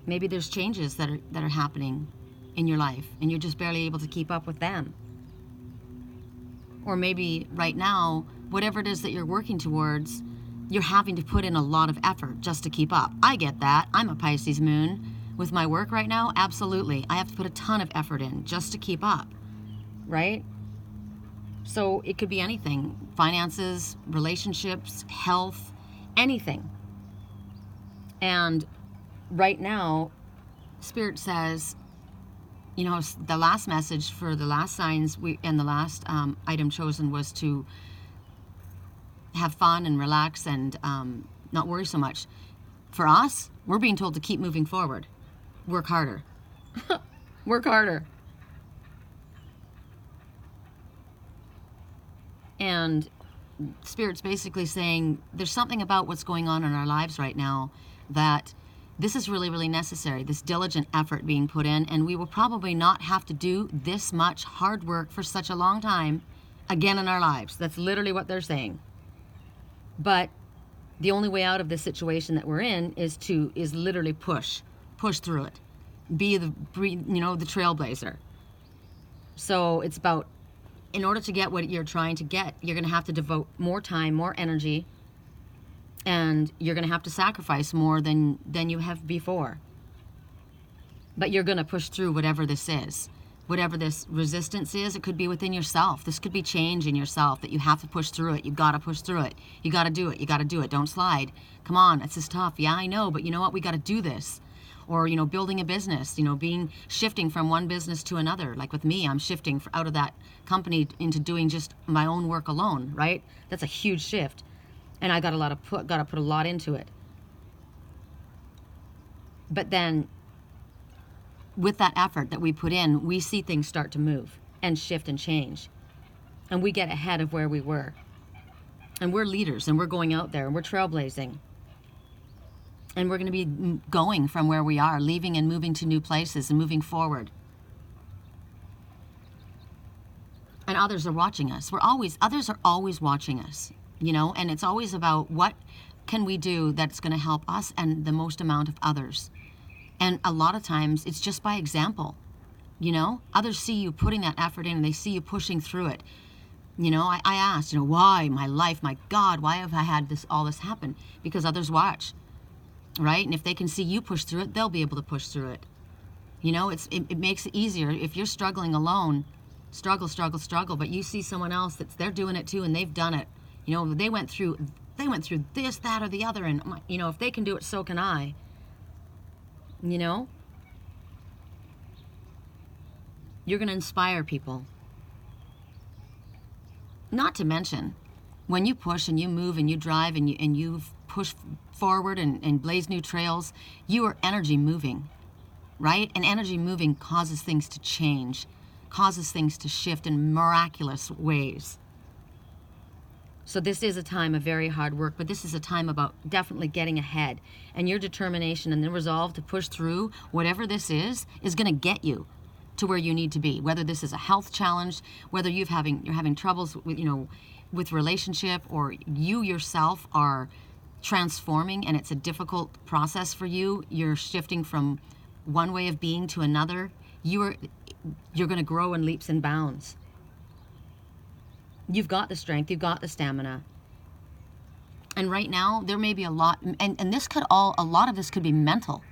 Maybe there's changes that are happening in your life, and you're just barely able to keep up with them. Or maybe right now, whatever it is that you're working towards, you're having to put in a lot of effort just to keep up. I get that. I'm a Pisces moon. With my work right now, absolutely. I have to put a ton of effort in just to keep up, right? So it could be anything. Finances, relationships, health, anything. And right now, Spirit says, you know, the last message for the last signs and the last item chosen was to have fun and relax and not worry so much. For us, we're being told to keep moving forward. Work harder. Work harder. And Spirit's basically saying there's something about what's going on in our lives right now that this is really, really necessary, this diligent effort being put in, and we will probably not have to do this much hard work for such a long time again in our lives. That's literally what they're saying. But the only way out of this situation that we're in is literally push through it. Be the trailblazer. So it's about in order to get what you're trying to get, you're going to have to devote more time, more energy, and you're going to have to sacrifice more than you have before. But you're going to push through whatever this is. Whatever this resistance is, it could be within yourself. This could be change in yourself that you have to push through it. You got to push through it. You got to do it. You got to do it. Don't slide. Come on, it's just tough. Yeah, I know, but you know what? We got to do this. Or, you know, building a business, you know, shifting from one business to another. Like with me, I'm shifting out of that company into doing just my own work alone, right? That's a huge shift. And I got to put a lot into it. But then with that effort that we put in, we see things start to move and shift and change. And we get ahead of where we were. And we're leaders, and we're going out there, and we're trailblazing. And we're going to be going from where we are, leaving and moving to new places and moving forward. And others are watching us. Others are always watching us, you know, and it's always about what can we do that's going to help us and the most amount of others. And a lot of times it's just by example, you know, others see you putting that effort in and they see you pushing through it. You know, I asked, you know, why my life, my God, why have I had all this happen? Because others watch. Right? And if they can see you push through it, they'll be able to push through it. You know, it makes it easier. If you're struggling alone, struggle, but you see someone else they're doing it too and they've done it. You know, they went through this, that, or the other, and, you know, if they can do it, so can I. You know? You're going to inspire people. Not to mention, when you push and you move and you drive and you push forward and blaze new trails, you are energy moving, right? And energy moving causes things to change, causes things to shift in miraculous ways. So this is a time of very hard work, but this is a time about definitely getting ahead. And your determination and the resolve to push through whatever this is going to get you to where you need to be. Whether this is a health challenge, whether you're having troubles with, you know, with relationship, or you yourself are transforming and it's a difficult process for you, you're shifting from one way of being to another, you're going to grow in leaps and bounds. You've got the strength, you've got the stamina. And right now there may be a lot, and a lot of this could be mental,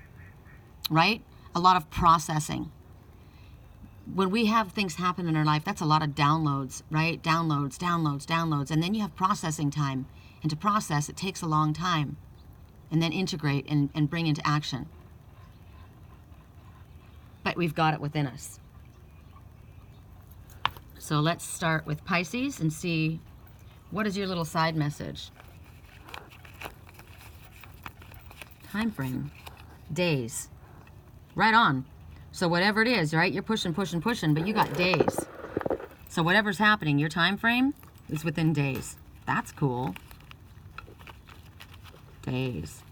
right? A lot of processing. When we have things happen in our life, that's a lot of downloads, right? Downloads. And then you have processing time. And to process, it takes a long time. And then integrate and bring into action. But we've got it within us. So let's start with Pisces and see, what is your little side message? Time frame. Days. Right on. So whatever it is, right? You're pushing, but you got days. So whatever's happening, your time frame is within days. That's cool. Days.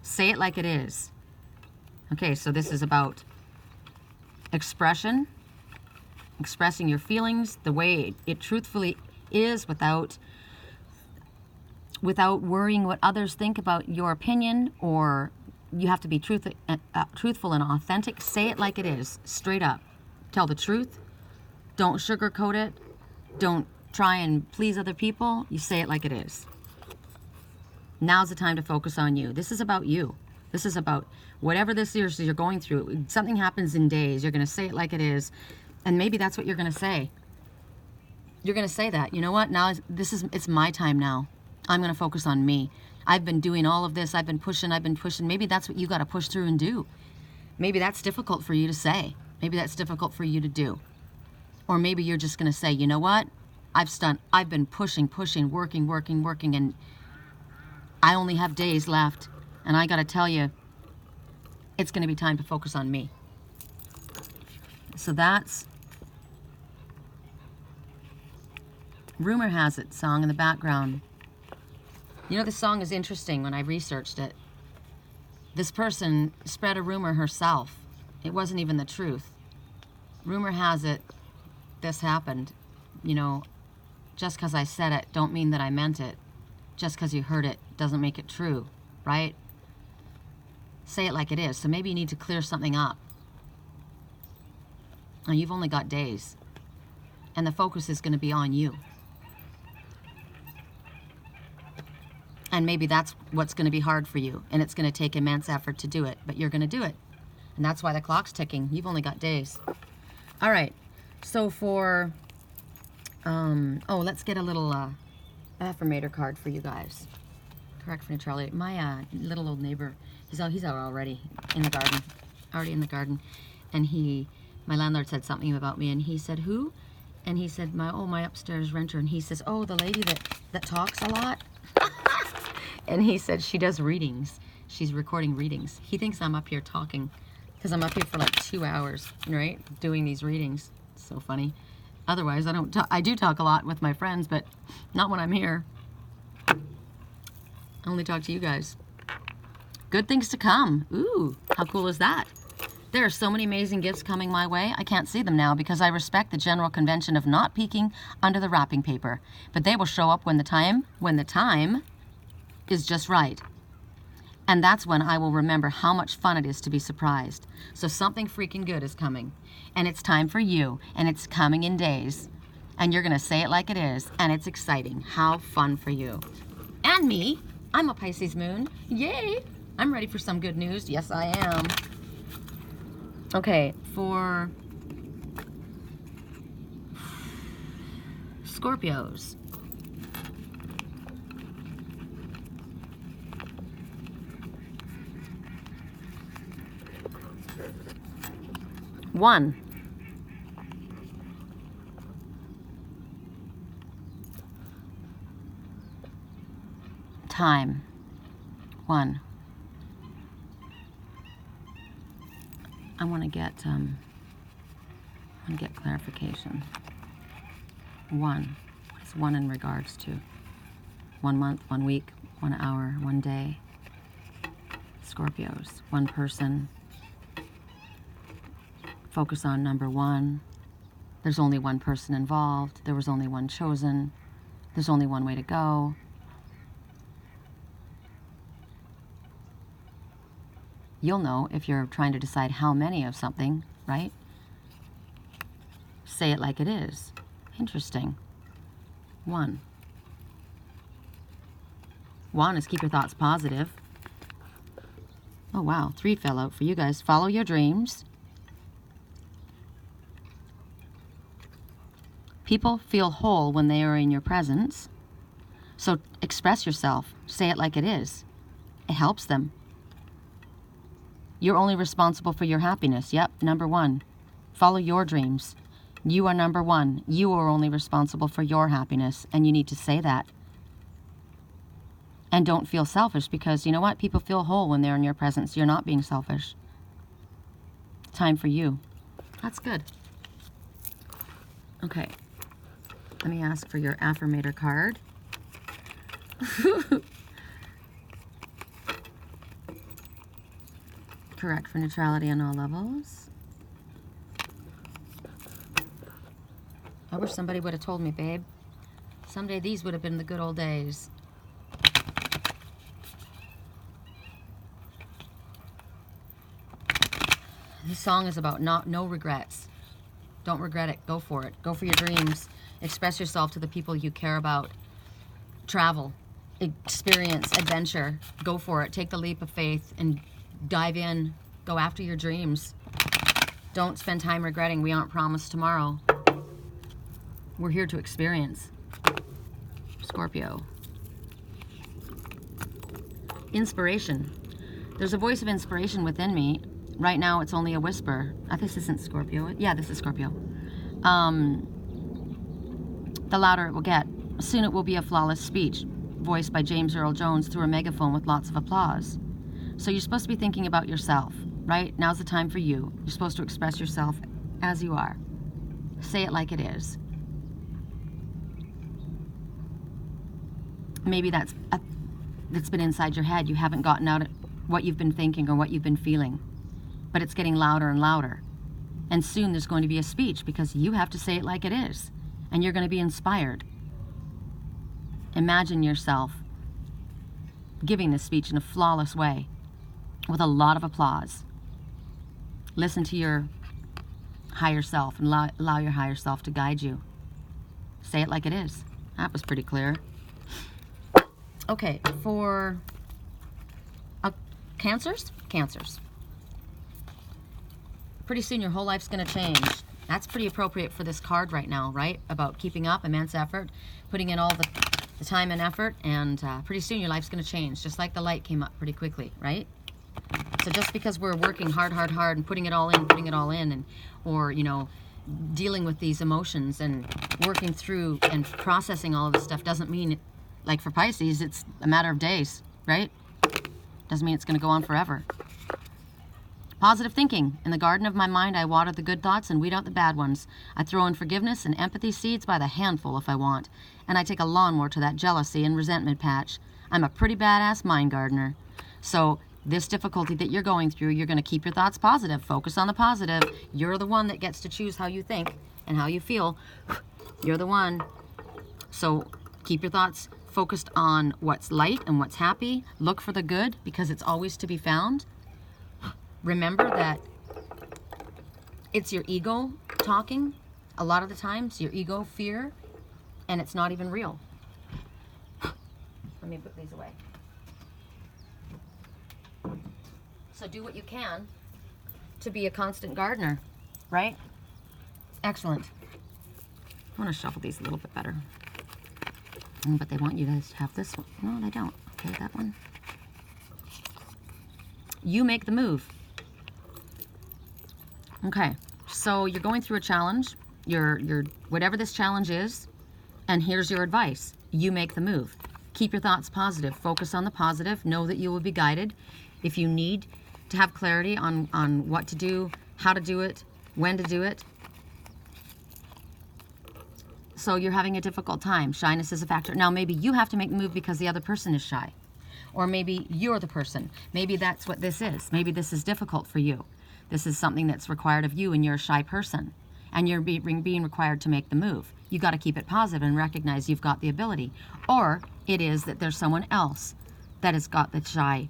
Say it like it is. Okay, so this is about expression, expressing your feelings the way it truthfully is without worrying what others think about your opinion, or you have to be truthful and authentic. Say it like it is, straight up. Tell the truth. Don't sugarcoat it. Don't try and please other people. You say it like it is. Now's the time to focus on you. This is about you. This is about whatever this is you're going through. Something happens in days. You're going to say it like it is. And maybe that's what you're going to say. You're going to say that. You know what? Now it's my time now. I'm going to focus on me. I've been doing all of this. I've been pushing. Maybe that's what you got to push through and do. Maybe that's difficult for you to say. Maybe that's difficult for you to do. Or maybe you're just going to say, you know what? I've been pushing, working, and I only have days left. And I got to tell you, it's going to be time to focus on me. So that's Rumor Has It song in the background. You know, the song is interesting when I researched it. This person spread a rumor herself. It wasn't even the truth. Rumor has it, this happened. You know, just because I said it, don't mean that I meant it. Just because you heard it doesn't make it true, right? Say it like it is. So maybe you need to clear something up. Now, you've only got days. And the focus is going to be on you. And maybe that's what's going to be hard for you. And it's going to take immense effort to do it. But you're going to do it. And that's why the clock's ticking. You've only got days. All right. So for... let's get a little affirmator card for you guys. Correct for neutrality. My little old neighbor, he's out already in the garden. Already in the garden. And my landlord said something about me. And he said, who? And he said, my upstairs renter. And he says, oh, the lady that talks a lot. And he said she does readings. She's recording readings. He thinks I'm up here talking because I'm up here for like 2 hours, right? Doing these readings. It's so funny. Otherwise, I do talk a lot with my friends, but not when I'm here. I only talk to you guys. Good things to come. Ooh, how cool is that? There are so many amazing gifts coming my way. I can't see them now because I respect the general convention of not peeking under the wrapping paper. But they will show up when the time is just right. And that's when I will remember how much fun it is to be surprised. So something freaking good is coming. And it's time for you. And it's coming in days. And you're going to say it like it is. And it's exciting. How fun for you. And me. I'm a Pisces moon. Yay! I'm ready for some good news. Yes, I am. Okay, for Scorpios. One. Time. One. I want to get clarification. One. What is one in regards to? 1 month, 1 week, 1 hour, 1 day. Scorpios. One person. Focus on number one. There's only one person involved. There was only one chosen. There's only one way to go. You'll know if you're trying to decide how many of something, right? Say it like it is. Interesting. One. One is keep your thoughts positive. Oh, wow. 3 fell out for you guys. Follow your dreams. People feel whole when they are in your presence. So express yourself. Say it like it is. It helps them. You're only responsible for your happiness. Yep, number one. Follow your dreams. You are number one. You are only responsible for your happiness, and you need to say that. And don't feel selfish because, you know what? People feel whole when they're in your presence. You're not being selfish. Time for you. That's good. Okay. Let me ask for your affirmator card. Correct for neutrality on all levels. I wish somebody would have told me, babe. Someday these would have been the good old days. This song is about no regrets. Don't regret it. Go for it. Go for your dreams. Express yourself to the people you care about. Travel. Experience. Adventure. Go for it. Take the leap of faith and dive in. Go after your dreams. Don't spend time regretting. We aren't promised tomorrow. We're here to experience. Scorpio. Inspiration. There's a voice of inspiration within me. Right now it's only a whisper. This isn't Scorpio. Yeah, this is Scorpio. The louder it will get. Soon it will be a flawless speech, voiced by James Earl Jones through a megaphone with lots of applause. So you're supposed to be thinking about yourself, right? Now's the time for you. You're supposed to express yourself as you are. Say it like it is. Maybe that's been inside your head. You haven't gotten out what you've been thinking or what you've been feeling. But it's getting louder and louder. And soon there's going to be a speech because you have to say it like it is. And you're going to be inspired. Imagine yourself giving this speech in a flawless way with a lot of applause. Listen to your higher self and allow your higher self to guide you. Say it like it is. That was pretty clear. Okay, for Cancers? Cancers. Pretty soon your whole life's going to change. That's pretty appropriate for this card right now, right? About keeping up, immense effort, putting in all the time and effort, and pretty soon your life's going to change, just like the light came up pretty quickly, right? So just because we're working hard and putting it all in, and or, you know, dealing with these emotions and working through and processing all of this stuff doesn't mean, like for Pisces, it's a matter of days, right? Doesn't mean it's going to go on forever. Positive thinking. In the garden of my mind, I water the good thoughts and weed out the bad ones. I throw in forgiveness and empathy seeds by the handful if I want. And I take a lawnmower to that jealousy and resentment patch. I'm a pretty badass mind gardener. So this difficulty that you're going through, you're going to keep your thoughts positive. Focus on the positive. You're the one that gets to choose how you think and how you feel. You're the one. So keep your thoughts focused on what's light and what's happy. Look for the good because it's always to be found. Remember that it's your ego talking a lot of the times, your ego fear, and it's not even real. Let me put these away. So do what you can to be a constant gardener, right? Excellent. I want to shuffle these a little bit better. But they want you guys to have this one. No, they don't. Okay, that one. You make the move. Okay, so you're going through a challenge. You're whatever this challenge is, and here's your advice. You make the move. Keep your thoughts positive. Focus on the positive. Know that you will be guided. If you need to have clarity on what to do, how to do it, when to do it. So you're having a difficult time. Shyness is a factor. Now maybe you have to make the move because the other person is shy. Or maybe you're the person. Maybe that's what this is. Maybe this is difficult for you. This is something that's required of you and you're a shy person. And you're being required to make the move. You got to keep it positive and recognize you've got the ability. Or it is that there's someone else that has got the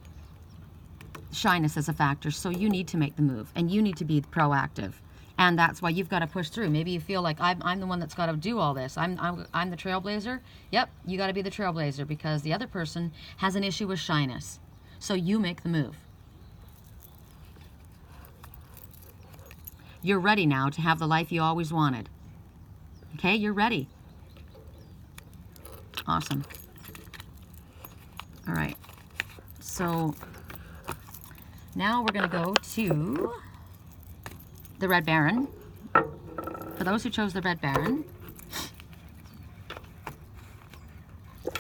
shyness as a factor. So you need to make the move and you need to be proactive. And that's why you've got to push through. Maybe you feel like I'm the one that's got to do all this. I'm the trailblazer. Yep, you got to be the trailblazer because the other person has an issue with shyness. So you make the move. You're ready now to have the life you always wanted. Okay, you're ready. Awesome. All right. So now we're going to go to the Red Baron. For those who chose the Red Baron,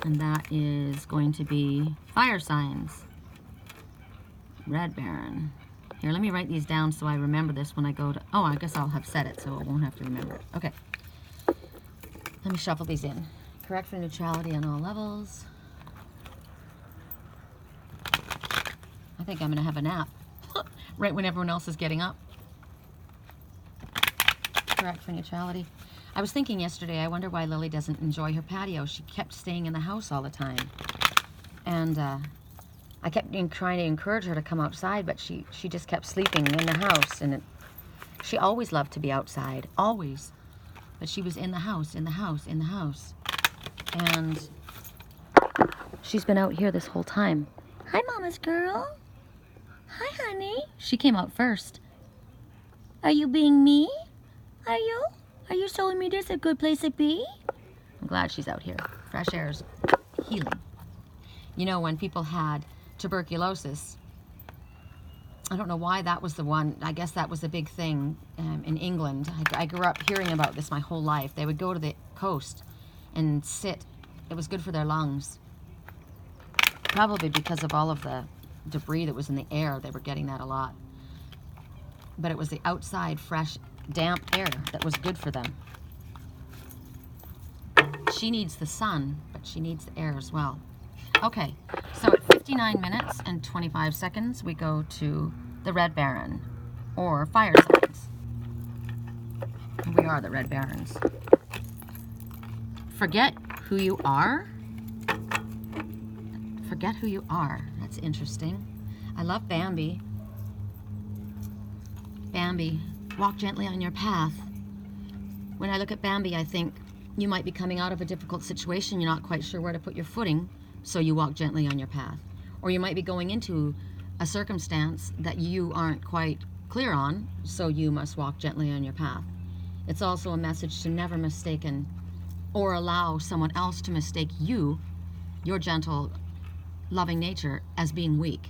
and that is going to be fire signs. Red Baron. Here, let me write these down so I remember this when I go to... Oh, I guess I'll have said it so I won't have to remember it. Okay. Let me shuffle these in. Correct for neutrality on all levels. I think I'm going to have a nap right when everyone else is getting up. Correct for neutrality. I was thinking yesterday, I wonder why Lily doesn't enjoy her patio. She kept staying in the house all the time. And I kept trying to encourage her to come outside, but she just kept sleeping in the house. And she always loved to be outside, always. But she was in the house, in the house, in the house. And she's been out here this whole time. Hi, Mama's girl. Hi, honey. She came out first. Are you being me? Are you? Are you showing me this a good place to be? I'm glad she's out here. Fresh air is healing. You know, when people had tuberculosis, I don't know why that was the one. I guess that was the big thing in England. I grew up hearing about this my whole life. They would go to the coast and sit. It was good for their lungs. Probably because of all of the debris that was in the air. They were getting that a lot. But it was the outside, fresh, damp air that was good for them. She needs the sun, but she needs the air as well. Okay, so at 59 minutes and 25 seconds, we go to the Red Baron, or fire signs. We are the Red Barons. Forget who you are? Forget who you are. That's interesting. I love Bambi. Bambi, walk gently on your path. When I look at Bambi, I think You might be coming out of a difficult situation. You're not quite sure where to put your footing, so you walk gently on your path. Or you might be going into a circumstance that you aren't quite clear on, so you must walk gently on your path. It's also a message to never mistaken or allow someone else to mistake you, your gentle, loving nature, as being weak.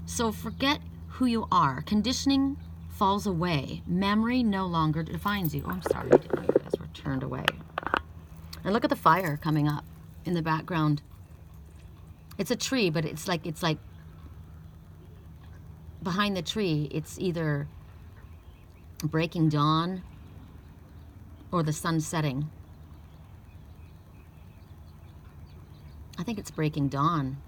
So forget who you are. Conditioning falls away. Memory no longer defines you. Oh, I'm sorry, I didn't know you guys were turned away. And look at the fire coming up in the background. It's a tree, but it's like behind the tree, it's either breaking dawn or the sun setting. I think it's breaking dawn.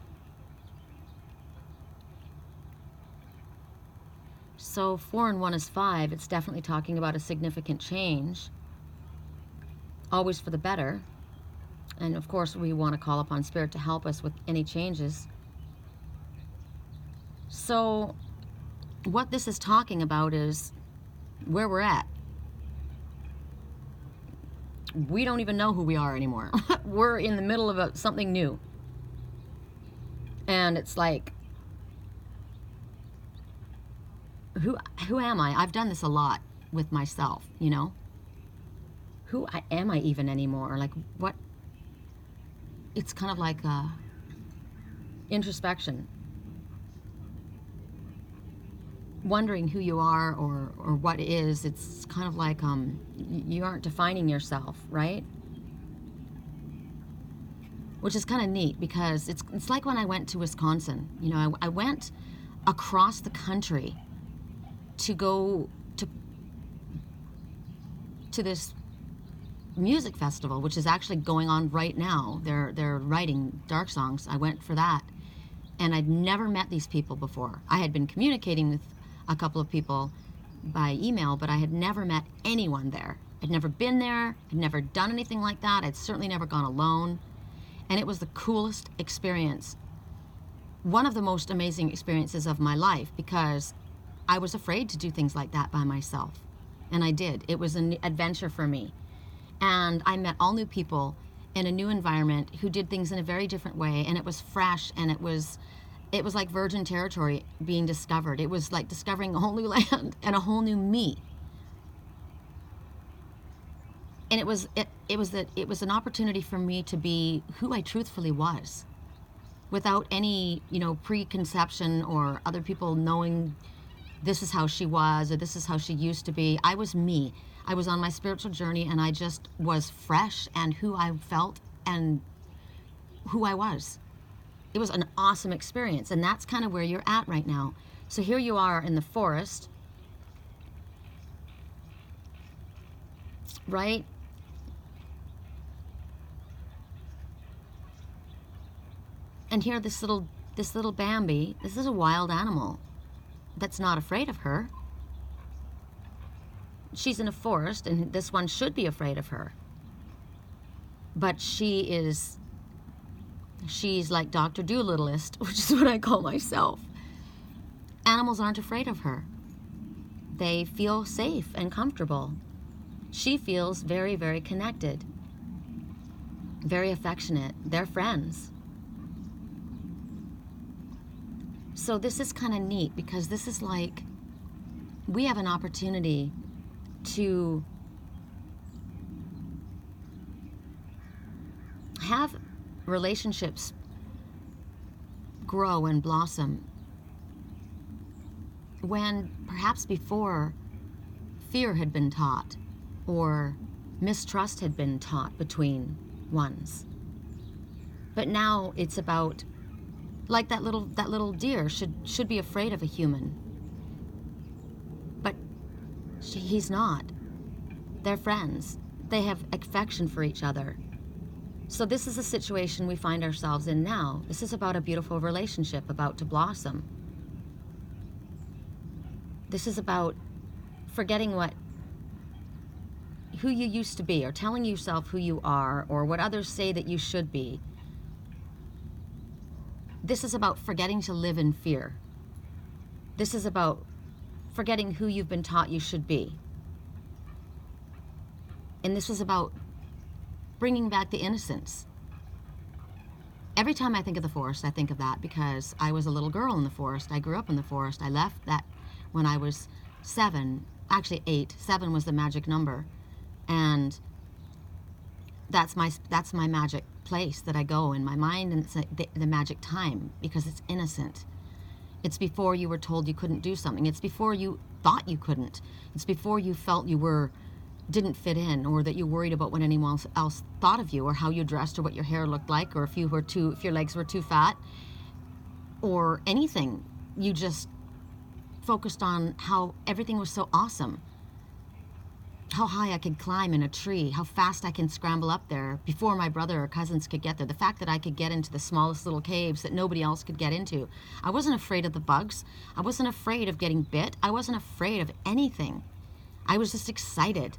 So 4 and 1 is 5. It's definitely talking about a significant change, always for the better. And of course, we want to call upon Spirit to help us with any changes. So what this is talking about is where we're at. We don't even know who we are anymore. We're in the middle of something new. And it's like, who am I? I've done this a lot with myself, you know? Am I even anymore? Like, what? It's kind of like introspection. Wondering who you are or what is. It's kind of like you aren't defining yourself, right? Which is kind of neat, because it's like when I went to Wisconsin. You know, I went across the country to go to this music festival, which is actually going on right now. They're writing dark songs. I went for that, and I'd never met these people before. I had been communicating with a couple of people by email, but I had never met anyone there. I'd never been there. I'd never done anything like that. I'd certainly never gone alone, and it was the coolest experience. One of the most amazing experiences of my life, because I was afraid to do things like that by myself, and I did. It was an adventure for me. And I met all new people in a new environment who did things in a very different way, and it was fresh, and it was like virgin territory being discovered. It was like discovering a whole new land and a whole new me. And it was an opportunity for me to be who I truthfully was, without any, you know, preconception or other people knowing this is how she was or this is how she used to be. I was me. I was on my spiritual journey, and I just was fresh and who I felt and who I was. It was an awesome experience, and that's kind of where you're at right now. So here you are in the forest, right? And here this little Bambi, this is a wild animal that's not afraid of her. She's in a forest, and this one should be afraid of her. But she's like Dr. Doolittleist, which is what I call myself. Animals aren't afraid of her. They feel safe and comfortable. She feels very, very connected, very affectionate. They're friends. So this is kind of neat, because this is like, we have an opportunity to have relationships grow and blossom when perhaps before fear had been taught or mistrust had been taught between ones. But now it's about, like that little deer should be afraid of a human, but he's not. They're friends. They have affection for each other. So this is a situation we find ourselves in now. This is about a beautiful relationship about to blossom. This is about forgetting who you used to be, or telling yourself who you are, or what others say that you should be. This is about forgetting to live in fear. This is about forgetting who you've been taught you should be. And this was about bringing back the innocence. Every time I think of the forest, I think of that because I was a little girl in the forest. I grew up in the forest. I left that when I was 7, actually 8. 7 was the magic number. And that's my magic place that I go in my mind, and it's the magic time because it's innocent. It's before you were told you couldn't do something. It's before you thought you couldn't. It's before you felt you didn't fit in, or that you worried about what anyone else thought of you, or how you dressed, or what your hair looked like, or if your legs were too fat, or anything. You just focused on how everything was so awesome. How high I could climb in a tree, how fast I can scramble up there before my brother or cousins could get there. The fact that I could get into the smallest little caves that nobody else could get into. I wasn't afraid of the bugs. I wasn't afraid of getting bit. I wasn't afraid of anything. I was just excited.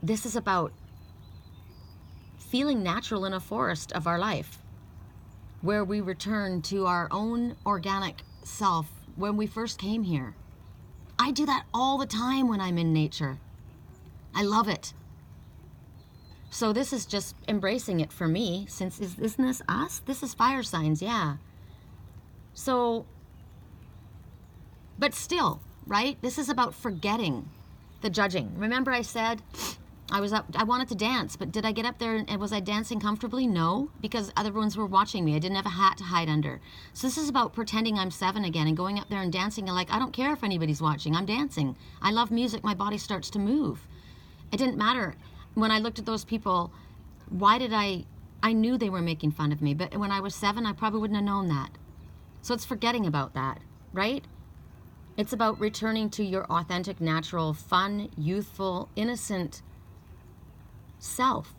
This is about feeling natural in a forest of our life, where we return to our own organic self when we first came here. I do that all the time when I'm in nature. I love it. So this is just embracing it for me, since isn't this us? This is fire signs, yeah. So, but still, right? This is about forgetting the judging. Remember I said I wanted to dance, but did I get up there and was I dancing comfortably? No, because other ones were watching me. I didn't have a hat to hide under. So this is about pretending I'm 7 again and going up there and dancing, and like, I don't care if anybody's watching. I'm dancing. I love music. My body starts to move. It didn't matter. When I looked at those people, I knew they were making fun of me, but when I was 7, I probably wouldn't have known that. So it's forgetting about that, right? It's about returning to your authentic, natural, fun, youthful, innocent self,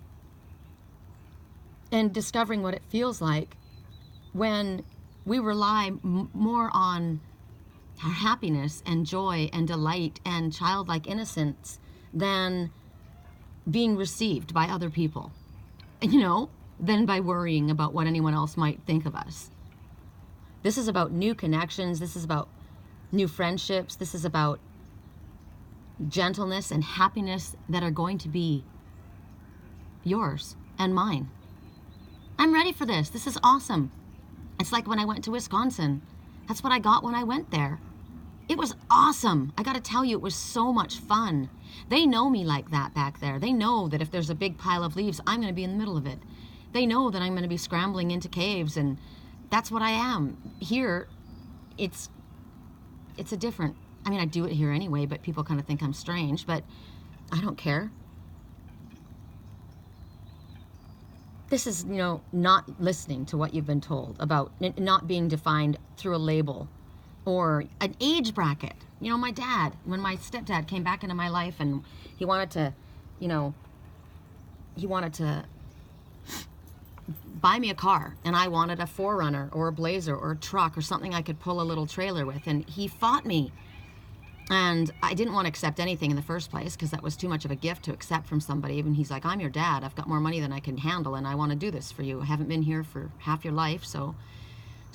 and discovering what it feels like when we rely more on our happiness and joy and delight and childlike innocence than being received by other people, than by worrying about what anyone else might think of us. This is about new connections. This is about new friendships. This is about gentleness and happiness that are going to be yours and mine. I'm ready for this. This is awesome. It's like when I went to Wisconsin. That's what I got when I went there. It was awesome. I got to tell you, it was so much fun. They know me like that back there. They know that if there's a big pile of leaves, I'm going to be in the middle of it. They know that I'm going to be scrambling into caves, and that's what I am. Here, it's a different, I do it here anyway, but people kind of think I'm strange, but I don't care. This is, not listening to what you've been told about not being defined through a label or an age bracket. My dad, when my stepdad came back into my life and he wanted to buy me a car, and I wanted a 4Runner or a Blazer or a truck or something I could pull a little trailer with, and he fought me. And I didn't want to accept anything in the first place because that was too much of a gift to accept from somebody. Even he's like, I'm your dad. I've got more money than I can handle, and I want to do this for you. I haven't been here for half your life, so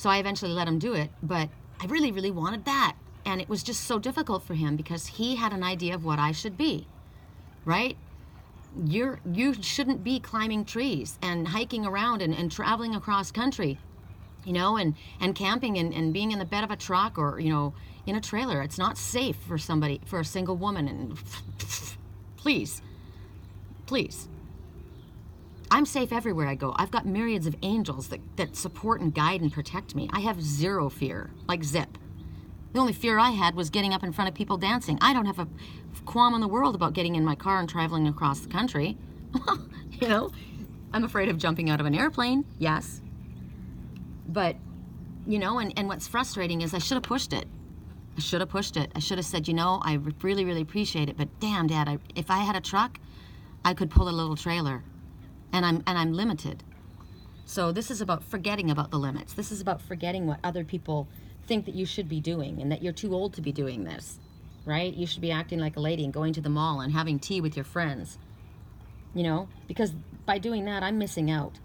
I eventually let him do it. But I really, really wanted that. And it was just so difficult for him because he had an idea of what I should be, right? You shouldn't be climbing trees and hiking around and traveling across country, and camping and being in the bed of a truck or, in a trailer. It's not safe for a single woman. And please, I'm safe everywhere I go. I've got myriads of angels that support and guide and protect me. I have zero fear, like zip. The only fear I had was getting up in front of people dancing. I don't have a qualm in the world about getting in my car and traveling across the country. I'm afraid of jumping out of an airplane, yes. But, and what's frustrating is I should have pushed it. I should have said, I really, really appreciate it, but damn, Dad, if I had a truck, I could pull a little trailer, and I'm limited. So this is about forgetting about the limits. This is about forgetting what other people think that you should be doing and that you're too old to be doing this, right? You should be acting like a lady and going to the mall and having tea with your friends, because by doing that, I'm missing out.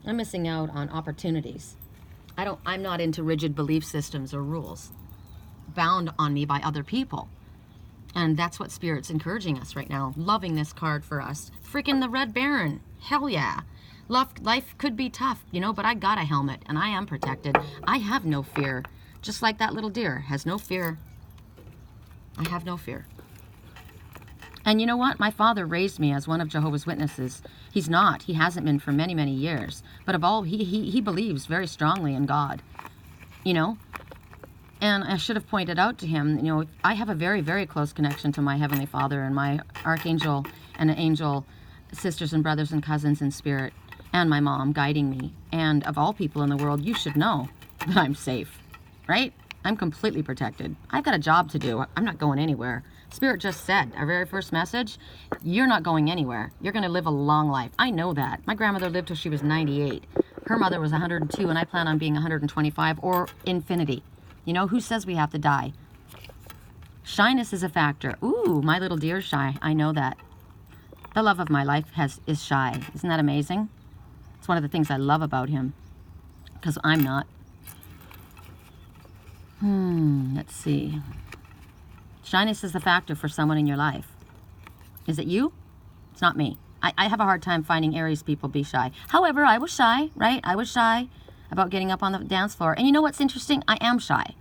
I'm missing out on opportunities. I'm not into rigid belief systems or rules bound on me by other people. And that's what Spirit's encouraging us right now. Loving this card for us. Freaking the Red Baron. Hell yeah. Life could be tough, you know, but I got a helmet and I am protected. I have no fear. Just like that little deer has no fear. I have no fear. And you know what? My father raised me as one of Jehovah's Witnesses. He's not. He hasn't been for many, many years. But of all, he believes very strongly in God. You know? And I should have pointed out to him, you know, I have a very, very close connection to my Heavenly Father and my Archangel and Angel sisters and brothers and cousins in spirit, and my mom guiding me. And of all people in the world, you should know that I'm safe, right? I'm completely protected. I've got a job to do. I'm not going anywhere. Spirit just said, our very first message, you're not going anywhere. You're going to live a long life. I know that. My grandmother lived till she was 98. Her mother was 102, and I plan on being 125 or infinity. You know, who says we have to die? Shyness is a factor. Ooh, my little dear's shy. I know that. The love of my life is shy. Isn't that amazing? It's one of the things I love about him. Because I'm not. Let's see. Shyness is a factor for someone in your life. Is it you? It's not me. I have a hard time finding Aries people be shy. However, I was shy, right? I was shy about getting up on the dance floor. And you know what's interesting? I am shy.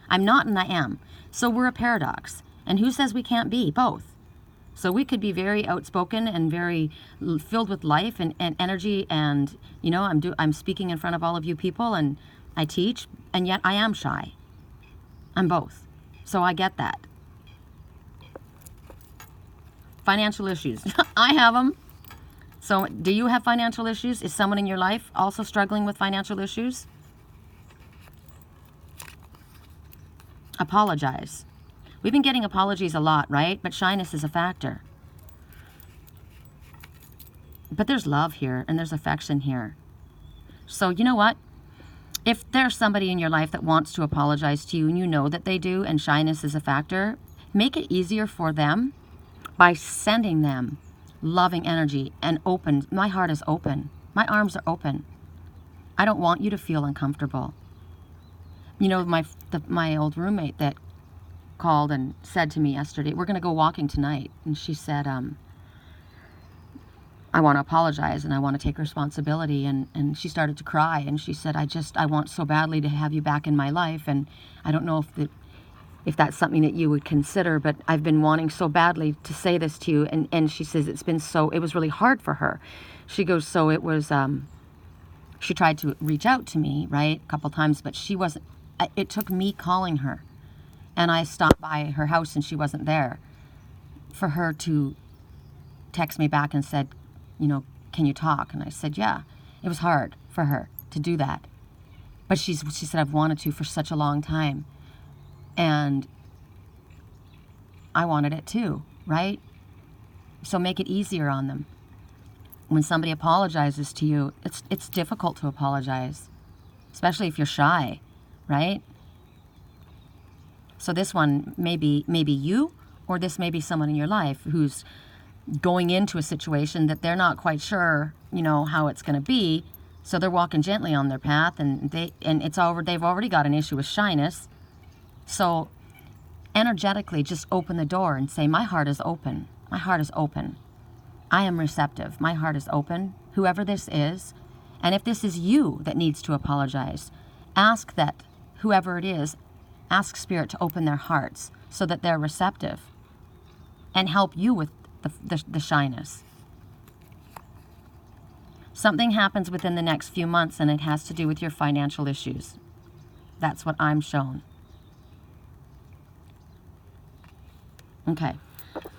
I'm not and I am. So we're a paradox. And who says we can't be both? So we could be very outspoken and very filled with life and energy. And, you know, I'm speaking in front of all of you people and I teach. And yet I am shy. I'm both. So I get that. Financial issues. I have them. So do you have financial issues? Is someone in your life also struggling with financial issues? Apologize. We've been getting apologies a lot, right? But shyness is a factor. But there's love here and there's affection here. So you know what? If there's somebody in your life that wants to apologize to you and you know that they do and shyness is a factor, make it easier for them by sending them loving energy and open. My heart is open. My arms are open. I don't want you to feel uncomfortable. You know, my old roommate that called and said to me yesterday, we're going to go walking tonight. And she said, I want to apologize and I want to take responsibility. And she started to cry. And she said, I want so badly to have you back in my life. And I don't know if that's something that you would consider, but I've been wanting so badly to say this to you. And she says it was really hard for her. She goes, so it was, she tried to reach out to me, right, a couple times, but she wasn't, it took me calling her. And I stopped by her house and she wasn't there for her to text me back and said, you know, can you talk? And I said, yeah. It was hard for her to do that. But she said, I've wanted to for such a long time. And I wanted it too, right? So make it easier on them. When somebody apologizes to you, it's difficult to apologize, especially if you're shy, right? So this one may be you, or this may be someone in your life who's going into a situation that they're not quite sure, you know, how it's going to be. So they're walking gently on their path, and they've already got an issue with shyness. So energetically just open the door and say, my heart is open. My heart is open. I am receptive. My heart is open. Whoever this is. And if this is you that needs to apologize, ask that whoever it is, ask Spirit to open their hearts so that they're receptive and help you with the shyness. Something happens within the next few months and it has to do with your financial issues. That's what I'm shown. Okay,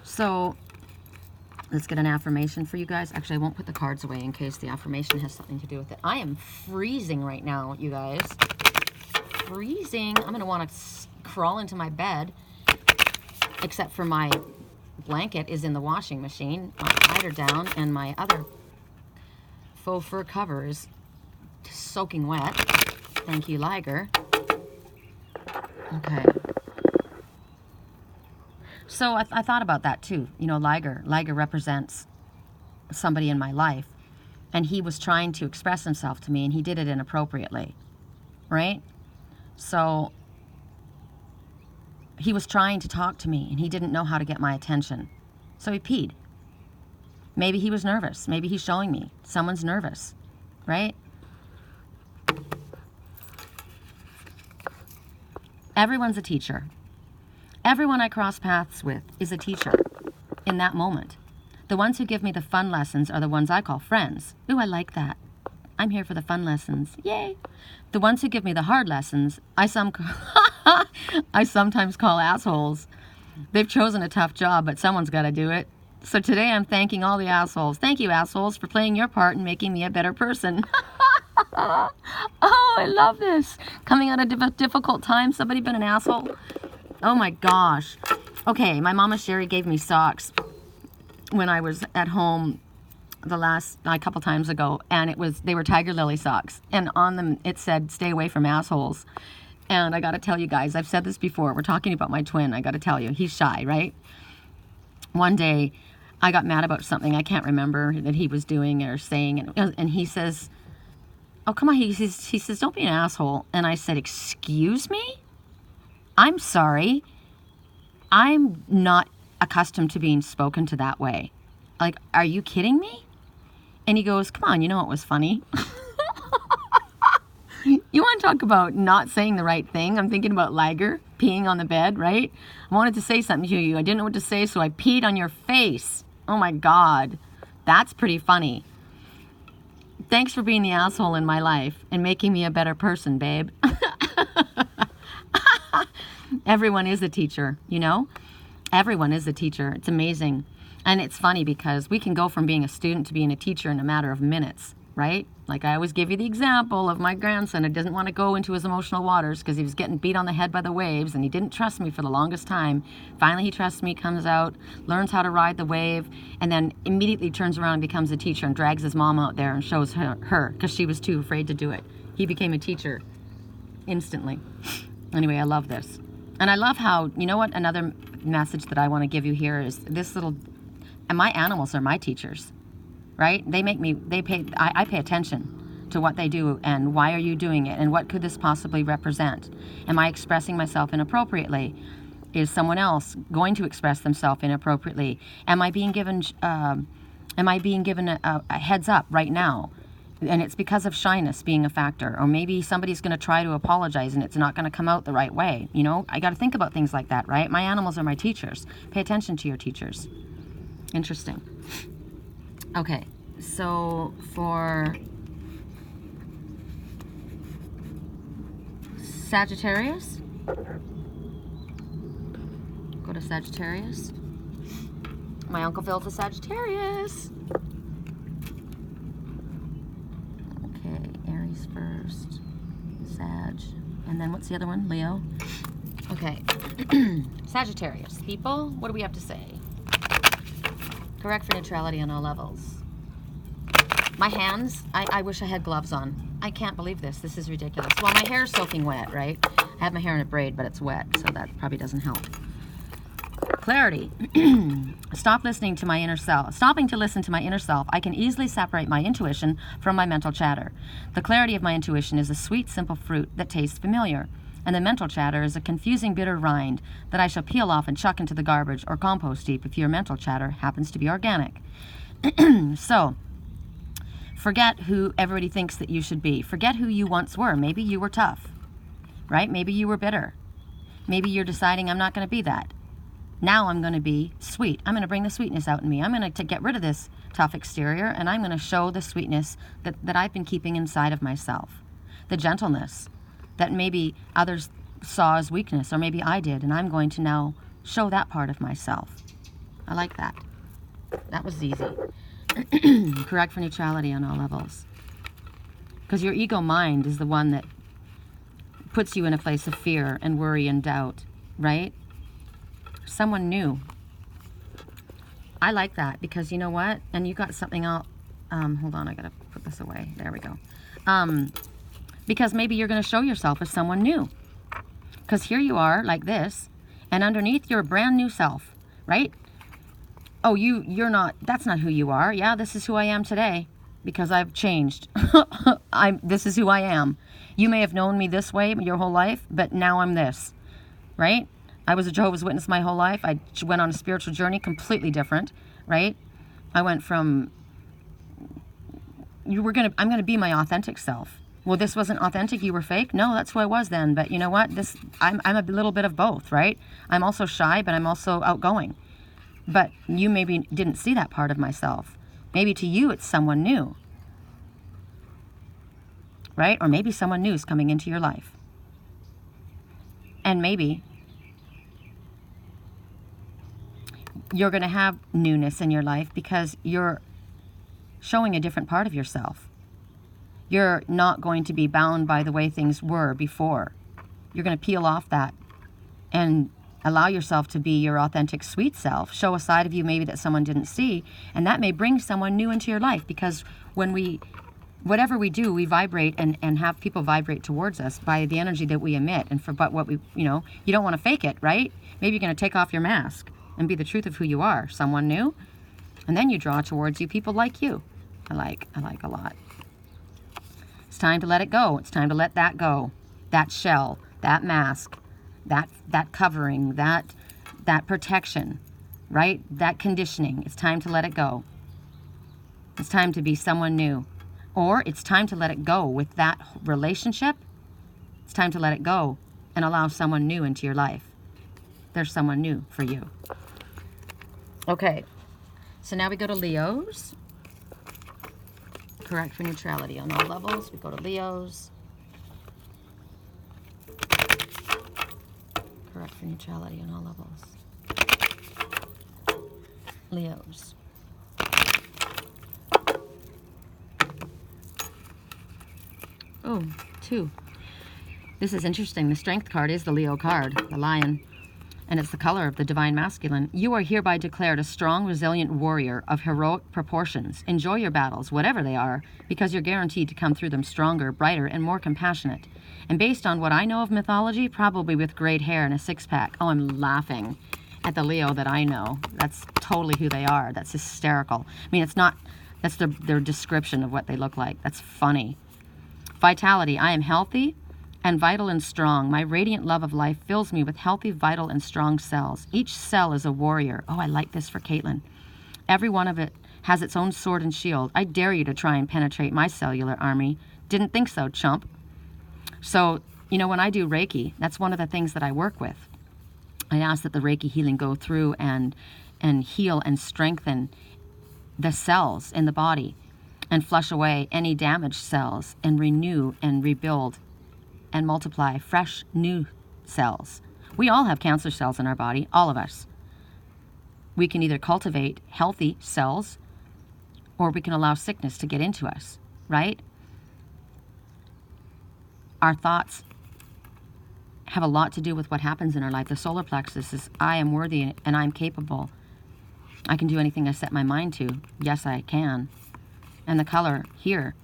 so let's get an affirmation for you guys. Actually, I won't put the cards away in case the affirmation has something to do with it. I am freezing right now, you guys. Freezing. I'm going to want to crawl into my bed, except for my blanket is in the washing machine. My eider down, and my other faux fur cover is soaking wet. Thank you, Liger. Okay. So I thought about that too. You know, Liger represents somebody in my life, and he was trying to express himself to me, and he did it inappropriately, right? So he was trying to talk to me and he didn't know how to get my attention. So he peed. Maybe he was nervous. Maybe he's showing me someone's nervous, right? Everyone's a teacher. Everyone I cross paths with is a teacher in that moment. The ones who give me the fun lessons are the ones I call friends. Ooh, I like that. I'm here for the fun lessons. Yay. The ones who give me the hard lessons, I sometimes call assholes. They've chosen a tough job, but someone's got to do it. So today I'm thanking all the assholes. Thank you, assholes, for playing your part in making me a better person. Oh, I love this. Coming out of difficult times, somebody been an asshole? Oh my gosh. Okay, my mama Sherry gave me socks when I was at home a couple times ago, and they were tiger lily socks, and on them it said, "Stay away from assholes." And I got to tell you guys, I've said this before, we're talking about my twin, I got to tell you, he's shy, right? One day I got mad about something I can't remember that he was doing or saying, and he says, "Oh, come on," he says, "Don't be an asshole." And I said, "Excuse me? I'm sorry. I'm not accustomed to being spoken to that way. Like, are you kidding me?" And he goes, "Come on, you know it was funny." You want to talk about not saying the right thing? I'm thinking about Liger peeing on the bed, right? I wanted to say something to you. I didn't know what to say, so I peed on your face. Oh my God. That's pretty funny. Thanks for being the asshole in my life and making me a better person, babe. Everyone is a teacher, you know? Everyone is a teacher. It's amazing. And it's funny because we can go from being a student to being a teacher in a matter of minutes, right? Like I always give you the example of my grandson who doesn't want to go into his emotional waters because he was getting beat on the head by the waves and he didn't trust me for the longest time. Finally, he trusts me, comes out, learns how to ride the wave, and then immediately turns around and becomes a teacher and drags his mom out there and shows her because she was too afraid to do it. He became a teacher instantly. Anyway, I love this. And I love how, you know what, another message that I want to give you here is this little, and my animals are my teachers, right? I pay attention to what they do and why are you doing it and what could this possibly represent? Am I expressing myself inappropriately? Is someone else going to express themselves inappropriately? Am I being given a heads up right now? And it's because of shyness being a factor, or maybe somebody's going to try to apologize and it's not going to come out the right way. You know, I got to think about things like that, right? My animals are my teachers. Pay attention to your teachers. Interesting. Okay, so for Sagittarius, go to Sagittarius. My Uncle Phil's a Sagittarius. Aries first, Sag, and then what's the other one? Leo. Okay, Sagittarius people, what do we have to say? Correct for neutrality on all levels. My hands, I wish I had gloves on. I can't believe this. This is ridiculous. Well, my hair is soaking wet, right? I have my hair in a braid, but it's wet, so that probably doesn't help. Clarity. Stop listening to my inner self. Stopping to listen to my inner self, I can easily separate my intuition from my mental chatter. The clarity of my intuition is a sweet, simple fruit that tastes familiar, and the mental chatter is a confusing, bitter rind that I shall peel off and chuck into the garbage or compost heap if your mental chatter happens to be organic. So, forget who everybody thinks that you should be. Forget who you once were. Maybe you were tough, right? Maybe you were bitter. Maybe you're deciding I'm not going to be that. Now I'm going to be sweet. I'm going to bring the sweetness out in me. I'm going to get rid of this tough exterior, and I'm going to show the sweetness that I've been keeping inside of myself. The gentleness that maybe others saw as weakness, or maybe I did, and I'm going to now show that part of myself. I like that. That was easy. Correct for neutrality on all levels. Because your ego mind is the one that puts you in a place of fear and worry and doubt, right? Someone new. I like that because you know what? And you got something else. Hold on, I gotta put this away. There we go. Because maybe you're gonna show yourself as someone new. Because here you are like this, and underneath you're a brand new self, right? Oh, you're not. That's not who you are. Yeah, this is who I am today because I've changed. This is who I am. You may have known me this way your whole life, but now I'm this, right? I was a Jehovah's Witness my whole life. I went on a spiritual journey, completely different, right? I went from, I'm gonna be my authentic self. Well, this wasn't authentic, you were fake? No, that's who I was then. But you know what? I'm a little bit of both, right? I'm also shy, but I'm also outgoing. But you maybe didn't see that part of myself. Maybe to you it's someone new, right? Or maybe someone new is coming into your life. And maybe you're going to have newness in your life because you're showing a different part of yourself. You're not going to be bound by the way things were before. You're going to peel off that and allow yourself to be your authentic, sweet self. Show a side of you maybe that someone didn't see, and that may bring someone new into your life, because whatever we do, we vibrate and have people vibrate towards us by the energy that we emit. And but what we, you don't want to fake it, right? Maybe you're going to take off your mask and be the truth of who you are, someone new, and then you draw towards you people like you. I like a lot. It's time to let it go. It's time to let that go. That shell, that mask, that covering, that protection, right? That conditioning. It's time to let it go. It's time to be someone new. Or it's time to let it go with that relationship. It's time to let it go and allow someone new into your life. There's someone new for you. Okay, so now we go to Leos. Correct for neutrality on all levels. We go to Leos. Correct for neutrality on all levels. Leos. Oh, 2. This is interesting. The Strength card is the Leo card, the Lion, and it's the color of the Divine Masculine. You are hereby declared a strong, resilient warrior of heroic proportions. Enjoy your battles, whatever they are, because you're guaranteed to come through them stronger, brighter, and more compassionate. And based on what I know of mythology, probably with great hair and a six-pack. Oh, I'm laughing at the Leo that I know. That's totally who they are. That's hysterical. I mean, it's not, that's their description of what they look like. That's funny. Vitality. I am healthy and vital and strong. My radiant love of life fills me with healthy, vital, and strong cells. Each cell is a warrior. Oh, I like this for Caitlin. Every one of it has its own sword and shield. I dare you to try and penetrate my cellular army. Didn't think so, chump. So, when I do Reiki, that's one of the things that I work with. I ask that the Reiki healing go through and heal and strengthen the cells in the body, and flush away any damaged cells, and renew and rebuild and multiply fresh new cells. We all have cancer cells in our body, all of us. We can either cultivate healthy cells, or we can allow sickness to get into us, right? Our thoughts have a lot to do with what happens in our life. The solar plexus is, I am worthy and I'm capable. I can do anything I set my mind to. Yes, I can. And the color here,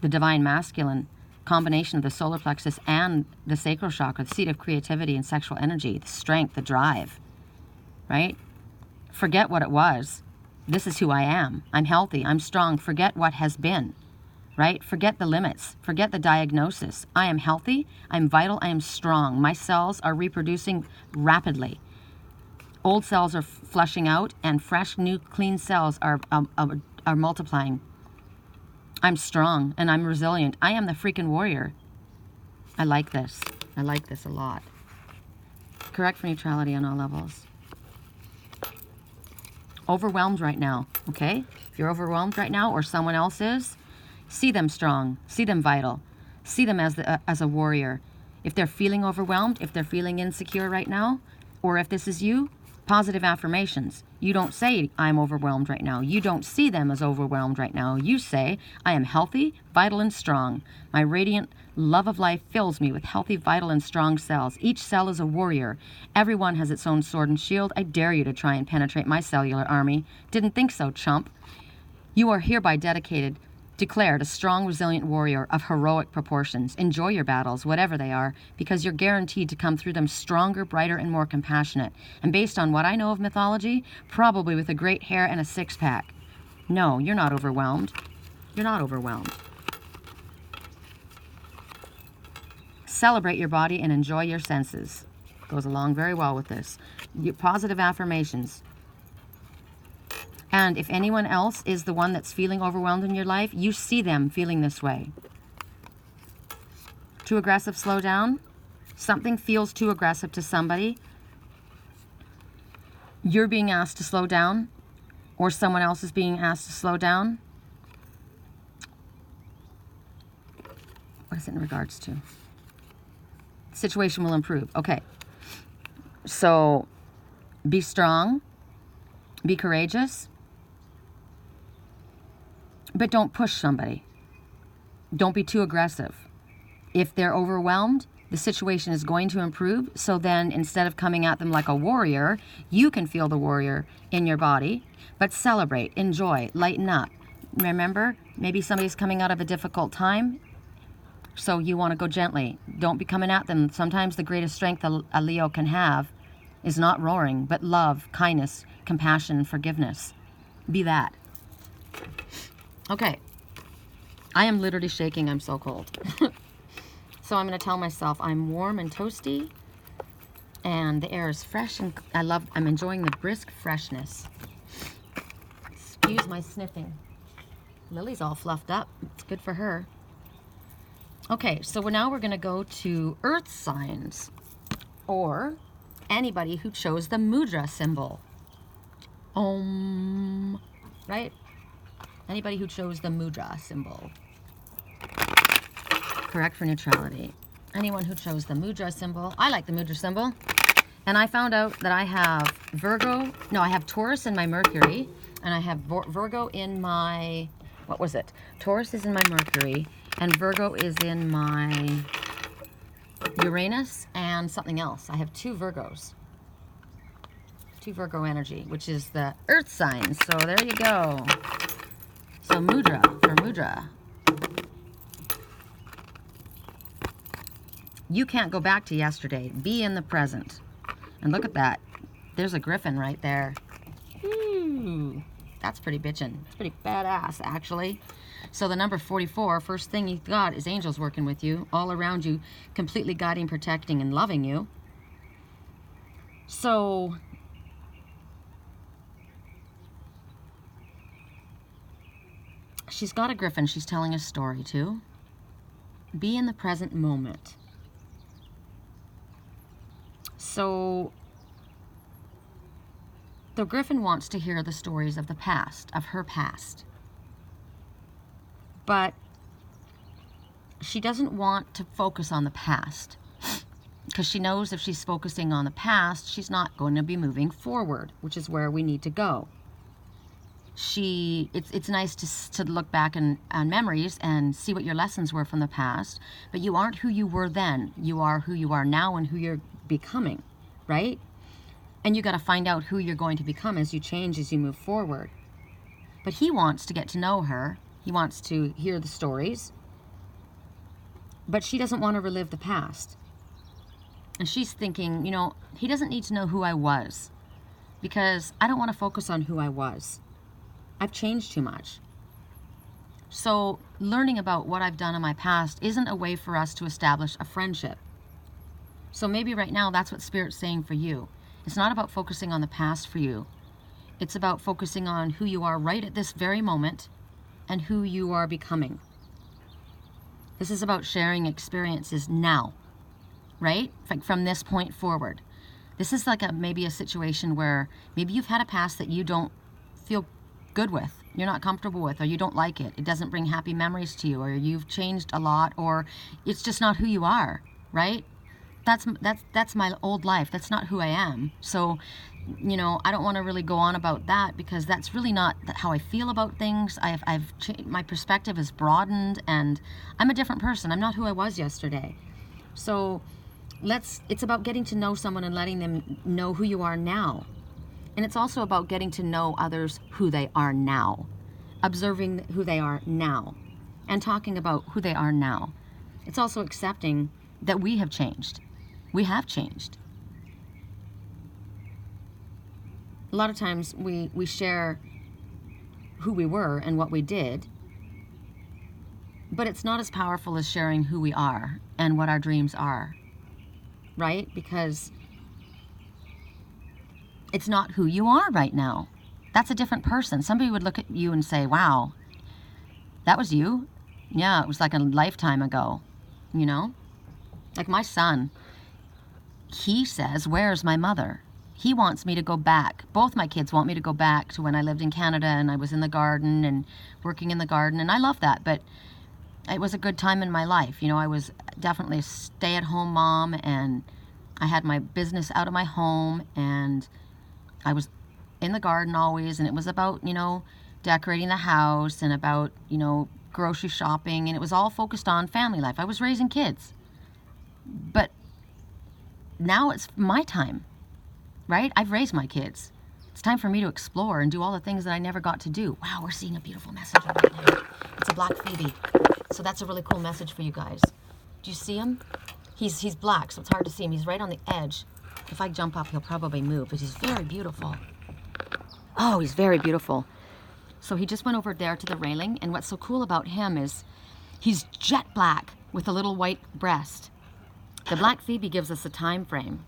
the Divine Masculine, combination of the solar plexus and the sacral chakra, the seat of creativity and sexual energy, the strength, the drive, right? Forget what it was. This is who I am. I'm healthy. I'm strong. Forget what has been, right? Forget the limits. Forget the diagnosis. I am healthy. I'm vital. I am strong. My cells are reproducing rapidly. Old cells are flushing out, and fresh, new, clean cells are multiplying. I'm strong and I'm resilient. I am the freaking warrior. I like this. I like this a lot. Correct for neutrality on all levels. Overwhelmed right now, okay? If you're overwhelmed right now, or someone else is, see them strong. See them vital. See them as a warrior. If they're feeling overwhelmed, if they're feeling insecure right now, or if this is you, positive affirmations. You don't say, I'm overwhelmed right now. You don't see them as overwhelmed right now. You say, I am healthy, vital, and strong. My radiant love of life fills me with healthy, vital, and strong cells. Each cell is a warrior. Everyone has its own sword and shield. I dare you to try and penetrate my cellular army. Didn't think so, chump. You are hereby declared a strong, resilient warrior of heroic proportions. Enjoy your battles, whatever they are, because you're guaranteed to come through them stronger, brighter, and more compassionate. And based on what I know of mythology, probably with a great hair and a six-pack. No, you're not overwhelmed. You're not overwhelmed. Celebrate your body and enjoy your senses. Goes along very well with this. Your positive affirmations. And if anyone else is the one that's feeling overwhelmed in your life, you see them feeling this way. Too aggressive, slow down. Something feels too aggressive to somebody. You're being asked to slow down, or someone else is being asked to slow down. What is it in regards to? The situation will improve. Okay. So be strong, be courageous, but don't push somebody. Don't be too aggressive. If they're overwhelmed, the situation is going to improve. So then instead of coming at them like a warrior, you can feel the warrior in your body, but celebrate, enjoy, lighten up. Remember, maybe somebody's coming out of a difficult time, so you want to go gently. Don't be coming at them. Sometimes the greatest strength a Leo can have is not roaring, but love, kindness, compassion, and forgiveness. Be that. Okay. I am literally shaking. I'm so cold. So I'm going to tell myself I'm warm and toasty, and the air is fresh, and I'm enjoying the brisk freshness. Excuse my sniffing. Lily's all fluffed up. It's good for her. Okay, so now we're going to go to earth signs, or anybody who chose the mudra symbol. Om, right? Anybody who chose the mudra symbol. Correct for neutrality. Anyone who chose the mudra symbol. I like the mudra symbol. And I found out that I have I have Taurus in my Mercury, and I have Virgo in my, what was it? Taurus is in my Mercury, and Virgo is in my Uranus and something else. I have two Virgos. Two Virgo energy, which is the earth signs. So there you go. So mudra for mudra. You can't go back to yesterday. Be in the present. And look at that. There's a griffin right there. Ooh, that's pretty bitchin'. It's pretty badass, actually. So the number 44, first thing you've got is angels working with you, all around you, completely guiding, protecting, and loving you. So she's got a griffin she's telling a story to. Be in the present moment. So the griffin wants to hear the stories of the past, of her past. But she doesn't want to focus on the past, because she knows if she's focusing on the past, she's not going to be moving forward, which is where we need to go. It's nice to look back on memories and see what your lessons were from the past, but you aren't who you were then. You are who you are now and who you're becoming, right? And you got to find out who you're going to become as you change, as you move forward. But he wants to get to know her. He wants to hear the stories, but she doesn't want to relive the past. And she's thinking, he doesn't need to know who I was, because I don't want to focus on who I was. I've changed too much. So learning about what I've done in my past isn't a way for us to establish a friendship. So maybe right now that's what Spirit's saying for you. It's not about focusing on the past for you. It's about focusing on who you are right at this very moment and who you are becoming. This is about sharing experiences now, right? Like from this point forward. This is like maybe a situation where maybe you've had a past that you don't feel good with, you're not comfortable with, or you don't like it. It doesn't bring happy memories to you, or you've changed a lot, or it's just not who you are, right? That's my old life. That's not who I am. So, I don't want to really go on about that, because that's really not how I feel about things. I've changed, my perspective has broadened, and I'm a different person. I'm not who I was yesterday. So it's about getting to know someone and letting them know who you are now. And it's also about getting to know others who they are now, observing who they are now, and talking about who they are now. It's also accepting that we have changed. We have changed. A lot of times we share who we were and what we did, but it's not as powerful as sharing who we are and what our dreams are, right? Because It's not who you are right now. That's a different person. Somebody would look at you and say, wow, that was you? Yeah, it was like a lifetime ago, you know? Like my son, he says, where's my mother? He wants me to go back. Both my kids want me to go back to when I lived in Canada and I was in the garden and working in the garden. And I love that, but it was a good time in my life. You know, I was definitely a stay-at-home mom, and I had my business out of my home, and I was in the garden always, and it was about, you know, decorating the house and about, you know, grocery shopping, and it was all focused on family life. I was raising kids. But now it's my time, right? I've raised my kids. It's time for me to explore and do all the things that I never got to do. Wow, we're seeing a beautiful message right now. It's a black phoebe. So that's a really cool message for you guys. Do you see him? He's black, so it's hard to see him. He's right on the edge. If I jump up, he'll probably move, but he's very beautiful. Oh, he's very beautiful. So he just went over there to the railing, and what's so cool about him is he's jet black with a little white breast. The black phoebe gives us a time frame.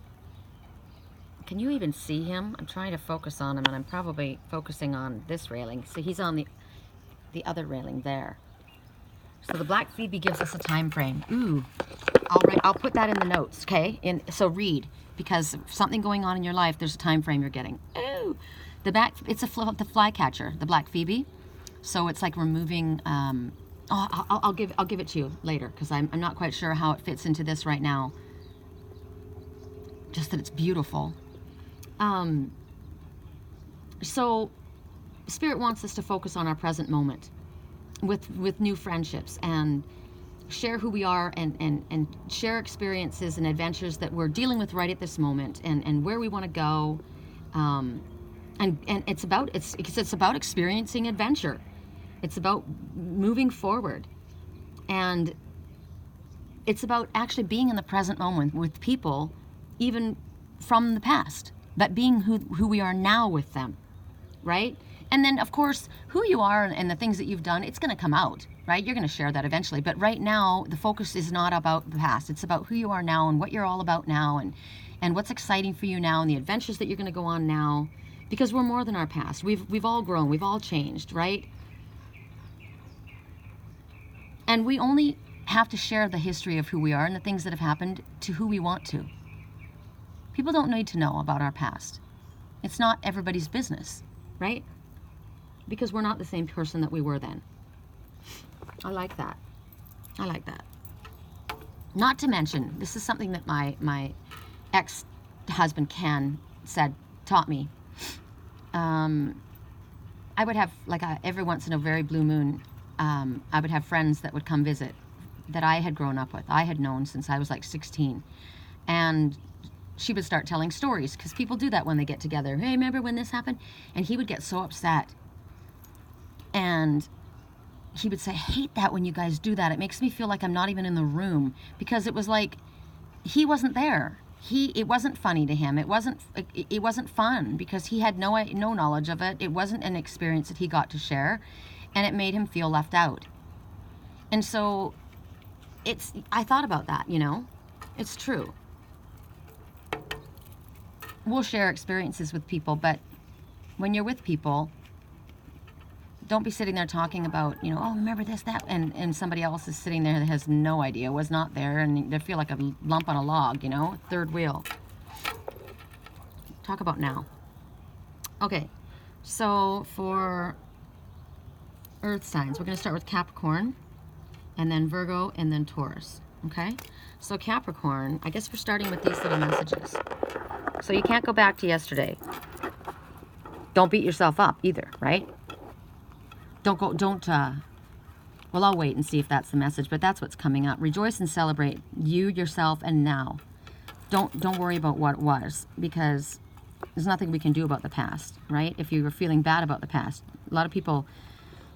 Can you even see him? I'm trying to focus on him, and I'm probably focusing on this railing. See, he's on the other railing there. So the black phoebe gives us a time frame. Ooh, I'll put that in the notes, okay? So read, because something going on in your life, there's a time frame you're getting. Ooh, it's the flycatcher, the black phoebe. So it's like removing. I'll give it to you later, because I'm not quite sure how it fits into this right now. Just that it's beautiful. So Spirit wants us to focus on our present moment with new friendships, and share who we are, and share experiences and adventures that we're dealing with right at this moment, and where we want to go. And it's about experiencing adventure. It's about moving forward, and it's about actually being in the present moment with people, even from the past, but being who we are now with them, right? And then, of course, who you are and the things that you've done, it's going to come out, right? You're going to share that eventually. But right now, the focus is not about the past. It's about who you are now and what you're all about now, and what's exciting for you now, and the adventures that you're going to go on now. Because we're more than our past. We've all grown. We've all changed, right? And we only have to share the history of who we are and the things that have happened to who we want to. People don't need to know about our past. It's not everybody's business, right? Because we're not the same person that we were then. I like that. I like that. Not to mention, this is something that my ex-husband Ken taught me. I would have, like, every once in a very blue moon, I would have friends that would come visit that I had grown up with. I had known since I was like 16. And she would start telling stories, because people do that when they get together. Hey, remember when this happened? And he would get so upset. And he would say, I hate that when you guys do that. It makes me feel like I'm not even in the room, because it was like he wasn't there. It wasn't funny to him. It wasn't fun, because he had no knowledge of it. It wasn't an experience that he got to share, and it made him feel left out. And so I thought about that, you know. It's true. We'll share experiences with people, but when you're with people, don't be sitting there talking about, you know, oh, remember this, that, and somebody else is sitting there that has no idea, was not there, and they feel like a lump on a log, you know, third wheel. Talk about now. Okay, so for earth signs, we're going to start with Capricorn, and then Virgo, and then Taurus, okay? So Capricorn, I guess we're starting with these little messages. So you can't go back to yesterday. Don't beat yourself up either, right? Well, I'll wait and see if that's the message, but that's what's coming up. Rejoice and celebrate you, yourself, and now. Don't worry about what was, because there's nothing we can do about the past, right? If you were feeling bad about the past. A lot of people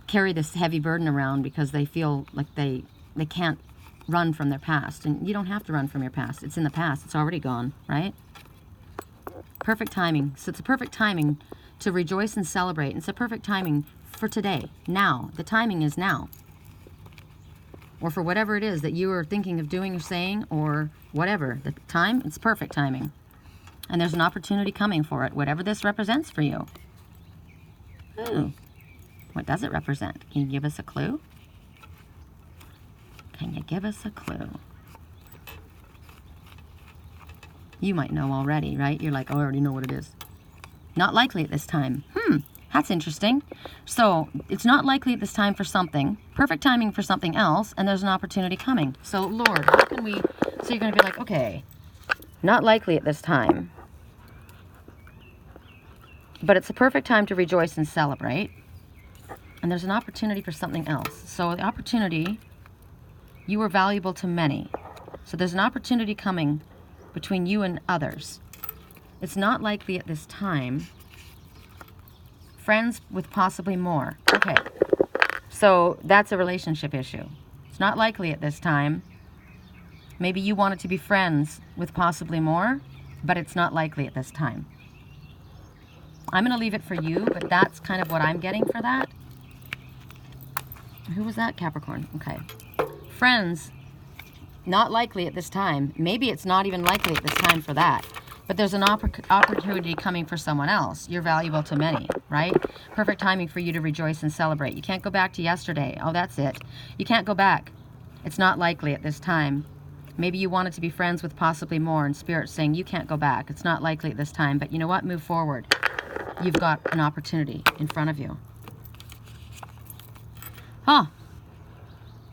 carry this heavy burden around because they feel like they can't run from their past. And you don't have to run from your past. It's in the past. It's already gone, right? Perfect timing. So it's a perfect timing to rejoice and celebrate. It's a perfect timing for today, now. The timing is now. Or for whatever it is that you are thinking of doing or saying, or whatever. The time, it's perfect timing. And there's an opportunity coming for it, whatever this represents for you. Ooh. What does it represent? Can you give us a clue? Can you give us a clue? You might know already, right? You're like, oh, I already know what it is. Not likely at this time. That's interesting. So it's not likely at this time for something. Perfect timing for something else, and there's an opportunity coming. So, Lord, how can we... So you're going to be like, okay, not likely at this time. But it's a perfect time to rejoice and celebrate. And there's an opportunity for something else. So the opportunity, you were valuable to many. So there's an opportunity coming between you and others. It's not likely at this time. Friends with possibly more. Okay. So that's a relationship issue. It's not likely at this time. Maybe you wanted to be friends with possibly more, but it's not likely at this time. I'm going to leave it for you, but that's kind of what I'm getting for that. Who was that? Capricorn. Okay. Friends, not likely at this time. Maybe it's not even likely at this time for that. But there's an opportunity coming for someone else. You're valuable to many, right? Perfect timing for you to rejoice and celebrate. You can't go back to yesterday. Oh, that's it. You can't go back. It's not likely at this time. Maybe you wanted to be friends with possibly more, and Spirit's saying you can't go back. It's not likely at this time. But you know what? Move forward. You've got an opportunity in front of you. Huh.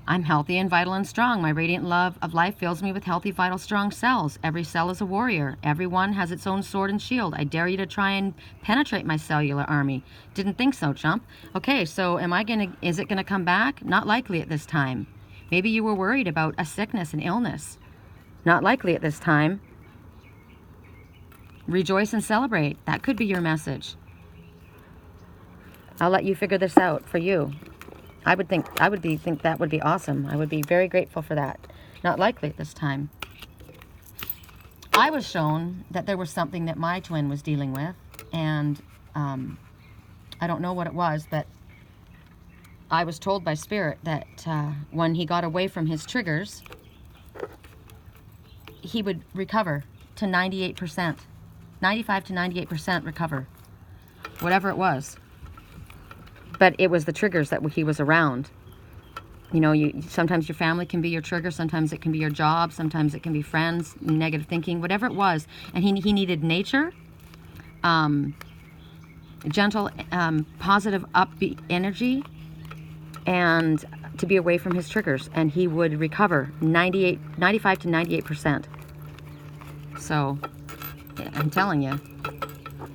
I'm healthy and vital and strong. My radiant love of life fills me with healthy, vital, strong cells. Every cell is a warrior. Everyone has its own sword and shield. I dare you to try and penetrate my cellular army. Didn't think so, chump. Okay, so is it gonna come back? Not likely at this time. Maybe you were worried about a sickness and illness. Not likely at this time. Rejoice and celebrate. That could be your message. I'll let you figure this out for you. I would think that would be awesome. I would be very grateful for that. Not likely at this time. I was shown that there was something that my twin was dealing with, and I don't know what it was, but I was told by Spirit that when he got away from his triggers, he would recover to 98%. 95 to 98% recover. Whatever it was. But it was the triggers that he was around. You know, sometimes your family can be your trigger. Sometimes it can be your job. Sometimes it can be friends, negative thinking, whatever it was. And he needed nature, gentle, positive, upbeat energy, and to be away from his triggers. And he would recover 95 to 98%. So, I'm telling you,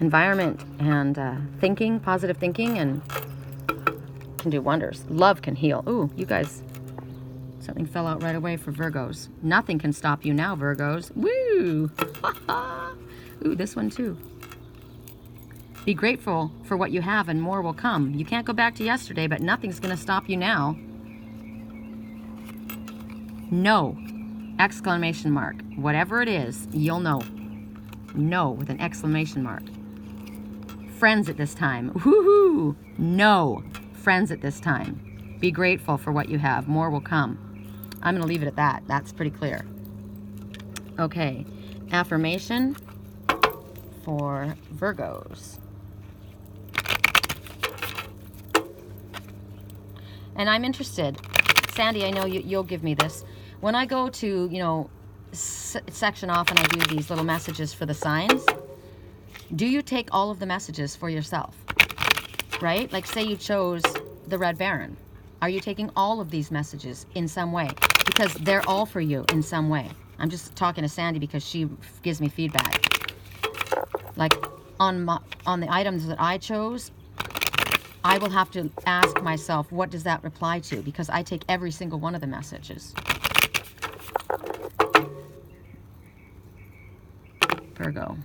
environment and thinking, positive thinking, and can do wonders. Love can heal. Ooh, you guys, something fell out right away for Virgos. Nothing can stop you now, Virgos. Woo! Ooh, this one too. Be grateful for what you have and more will come. You can't go back to yesterday, but nothing's going to stop you now. No! Exclamation mark. Whatever it is, you'll know. No with an exclamation mark. Friends at this time. Woohoo! No. Friends at this time. Be grateful for what you have. More will come. I'm going to leave it at that. That's pretty clear. Okay. Affirmation for Virgos. And I'm interested. Sandy, I know you'll give me this. When I go to, you know, section off and I do these little messages for the signs, do you take all of the messages for yourself? Right? Like say you chose the Red Baron. Are you taking all of these messages in some way? Because they're all for you in some way. I'm just talking to Sandy because she gives me feedback. Like on the items that I chose, I will have to ask myself, what does that reply to? Because I take every single one of the messages. Virgo.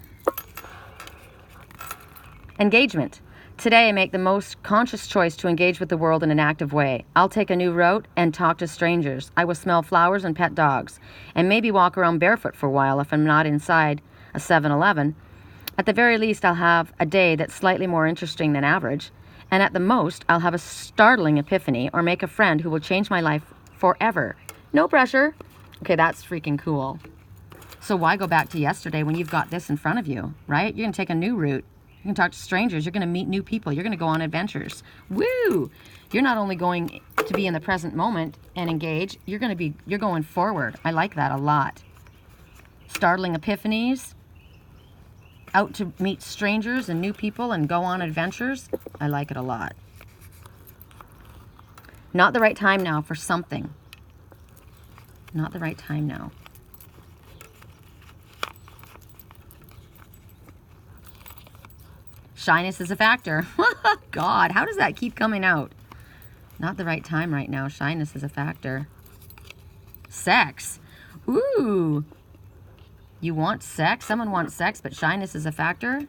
Engagement. Today I make the most conscious choice to engage with the world in an active way. I'll take a new route and talk to strangers. I will smell flowers and pet dogs. And maybe walk around barefoot for a while if I'm not inside a 7-Eleven. At the very least, I'll have a day that's slightly more interesting than average. And at the most, I'll have a startling epiphany or make a friend who will change my life forever. No pressure. Okay, that's freaking cool. So why go back to yesterday when you've got this in front of you, right? You're going to take a new route. You can talk to strangers. You're going to meet new people. You're going to go on adventures. Woo! You're not only going to be in the present moment and engage, you're going forward. I like that a lot. Startling epiphanies. Out to meet strangers and new people and go on adventures. I like it a lot. Not the right time now for something. Not the right time now. Shyness is a factor. God, how does that keep coming out? Not the right time right now. Shyness is a factor. Sex. Ooh. You want sex? Someone wants sex, but shyness is a factor?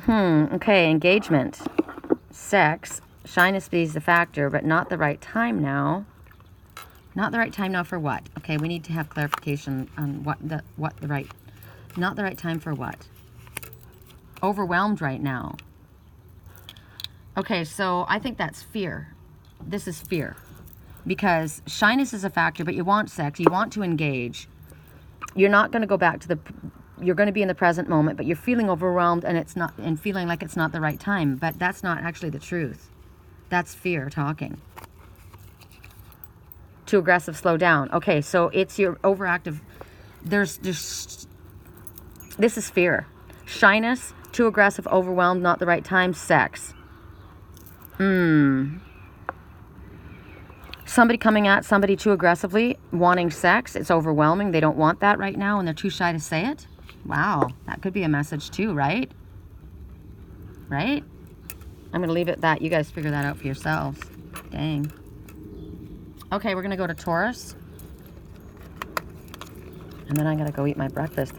Okay, engagement. Sex. Shyness is a factor, but not the right time now. Not the right time now for what? Okay, we need to have clarification on what the right... Not the right time for what? Overwhelmed right now. Okay, so I think that's fear. This is fear. Because shyness is a factor, but you want sex. You want to engage. You're not going to go back to the... You're going to be in the present moment, but you're feeling overwhelmed and it's not, and feeling like it's not the right time. But that's not actually the truth. That's fear talking. Too aggressive, slow down. Okay, so it's your overactive... This is fear. Shyness, too aggressive, overwhelmed, not the right time, sex. Somebody coming at somebody too aggressively, wanting sex. It's overwhelming. They don't want that right now and they're too shy to say it. Wow, that could be a message too, right? Right? I'm going to leave it at that. You guys figure that out for yourselves. Dang. Okay, we're going to go to Taurus. And then I'm going to go eat my breakfast.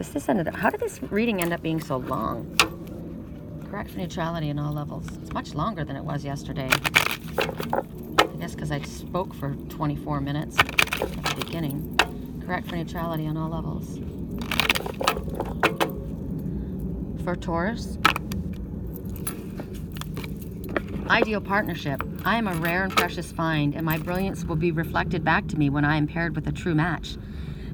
How did this reading end up being so long? Correct for neutrality in all levels. It's much longer than it was yesterday. I guess because I spoke for 24 minutes at the beginning. Correct for neutrality on all levels. For Taurus. Ideal partnership. I am a rare and precious find, and my brilliance will be reflected back to me when I am paired with a true match.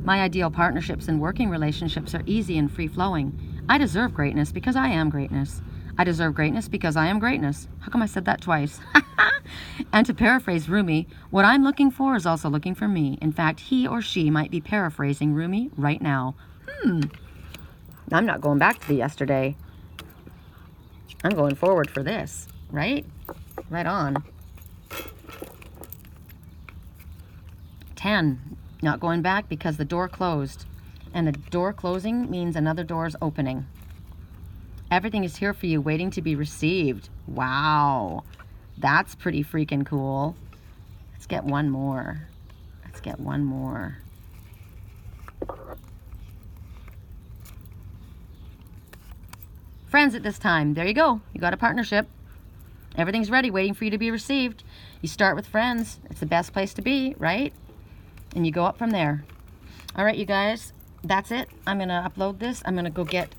My ideal partnerships and working relationships are easy and free-flowing. I deserve greatness because I am greatness. I deserve greatness because I am greatness. How come I said that twice? And to paraphrase Rumi, what I'm looking for is also looking for me. In fact, he or she might be paraphrasing Rumi right now. I'm not going back to the yesterday. I'm going forward for this, right? Right on. 10. Not going back because the door closed. And the door closing means another door is opening. Everything is here for you, waiting to be received. Wow. That's pretty freaking cool. Let's get one more. Let's get one more. Friends at this time. There you go. You got a partnership. Everything's ready, waiting for you to be received. You start with friends. It's the best place to be, right? And you go up from there. All right, you guys. That's it. I'm going to upload this. I'm going to go get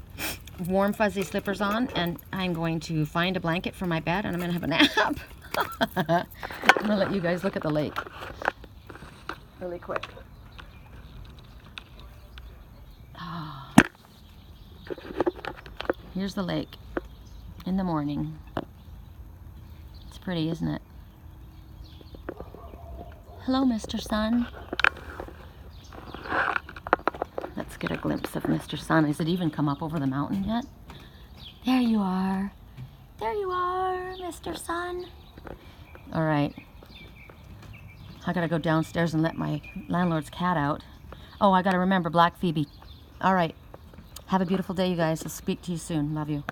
warm fuzzy slippers on, and I'm going to find a blanket for my bed, and I'm going to have a nap. I'm going to let you guys look at the lake really quick. Oh. Here's the lake in the morning. It's pretty, isn't it? Hello, Mr. Sun. Let's get a glimpse of Mr. Sun. Has it even come up over the mountain yet? There you are. There you are, Mr. Sun. All right. I gotta go downstairs and let my landlord's cat out. Oh, I gotta remember Black Phoebe. All right. Have a beautiful day, you guys. I'll speak to you soon. Love you.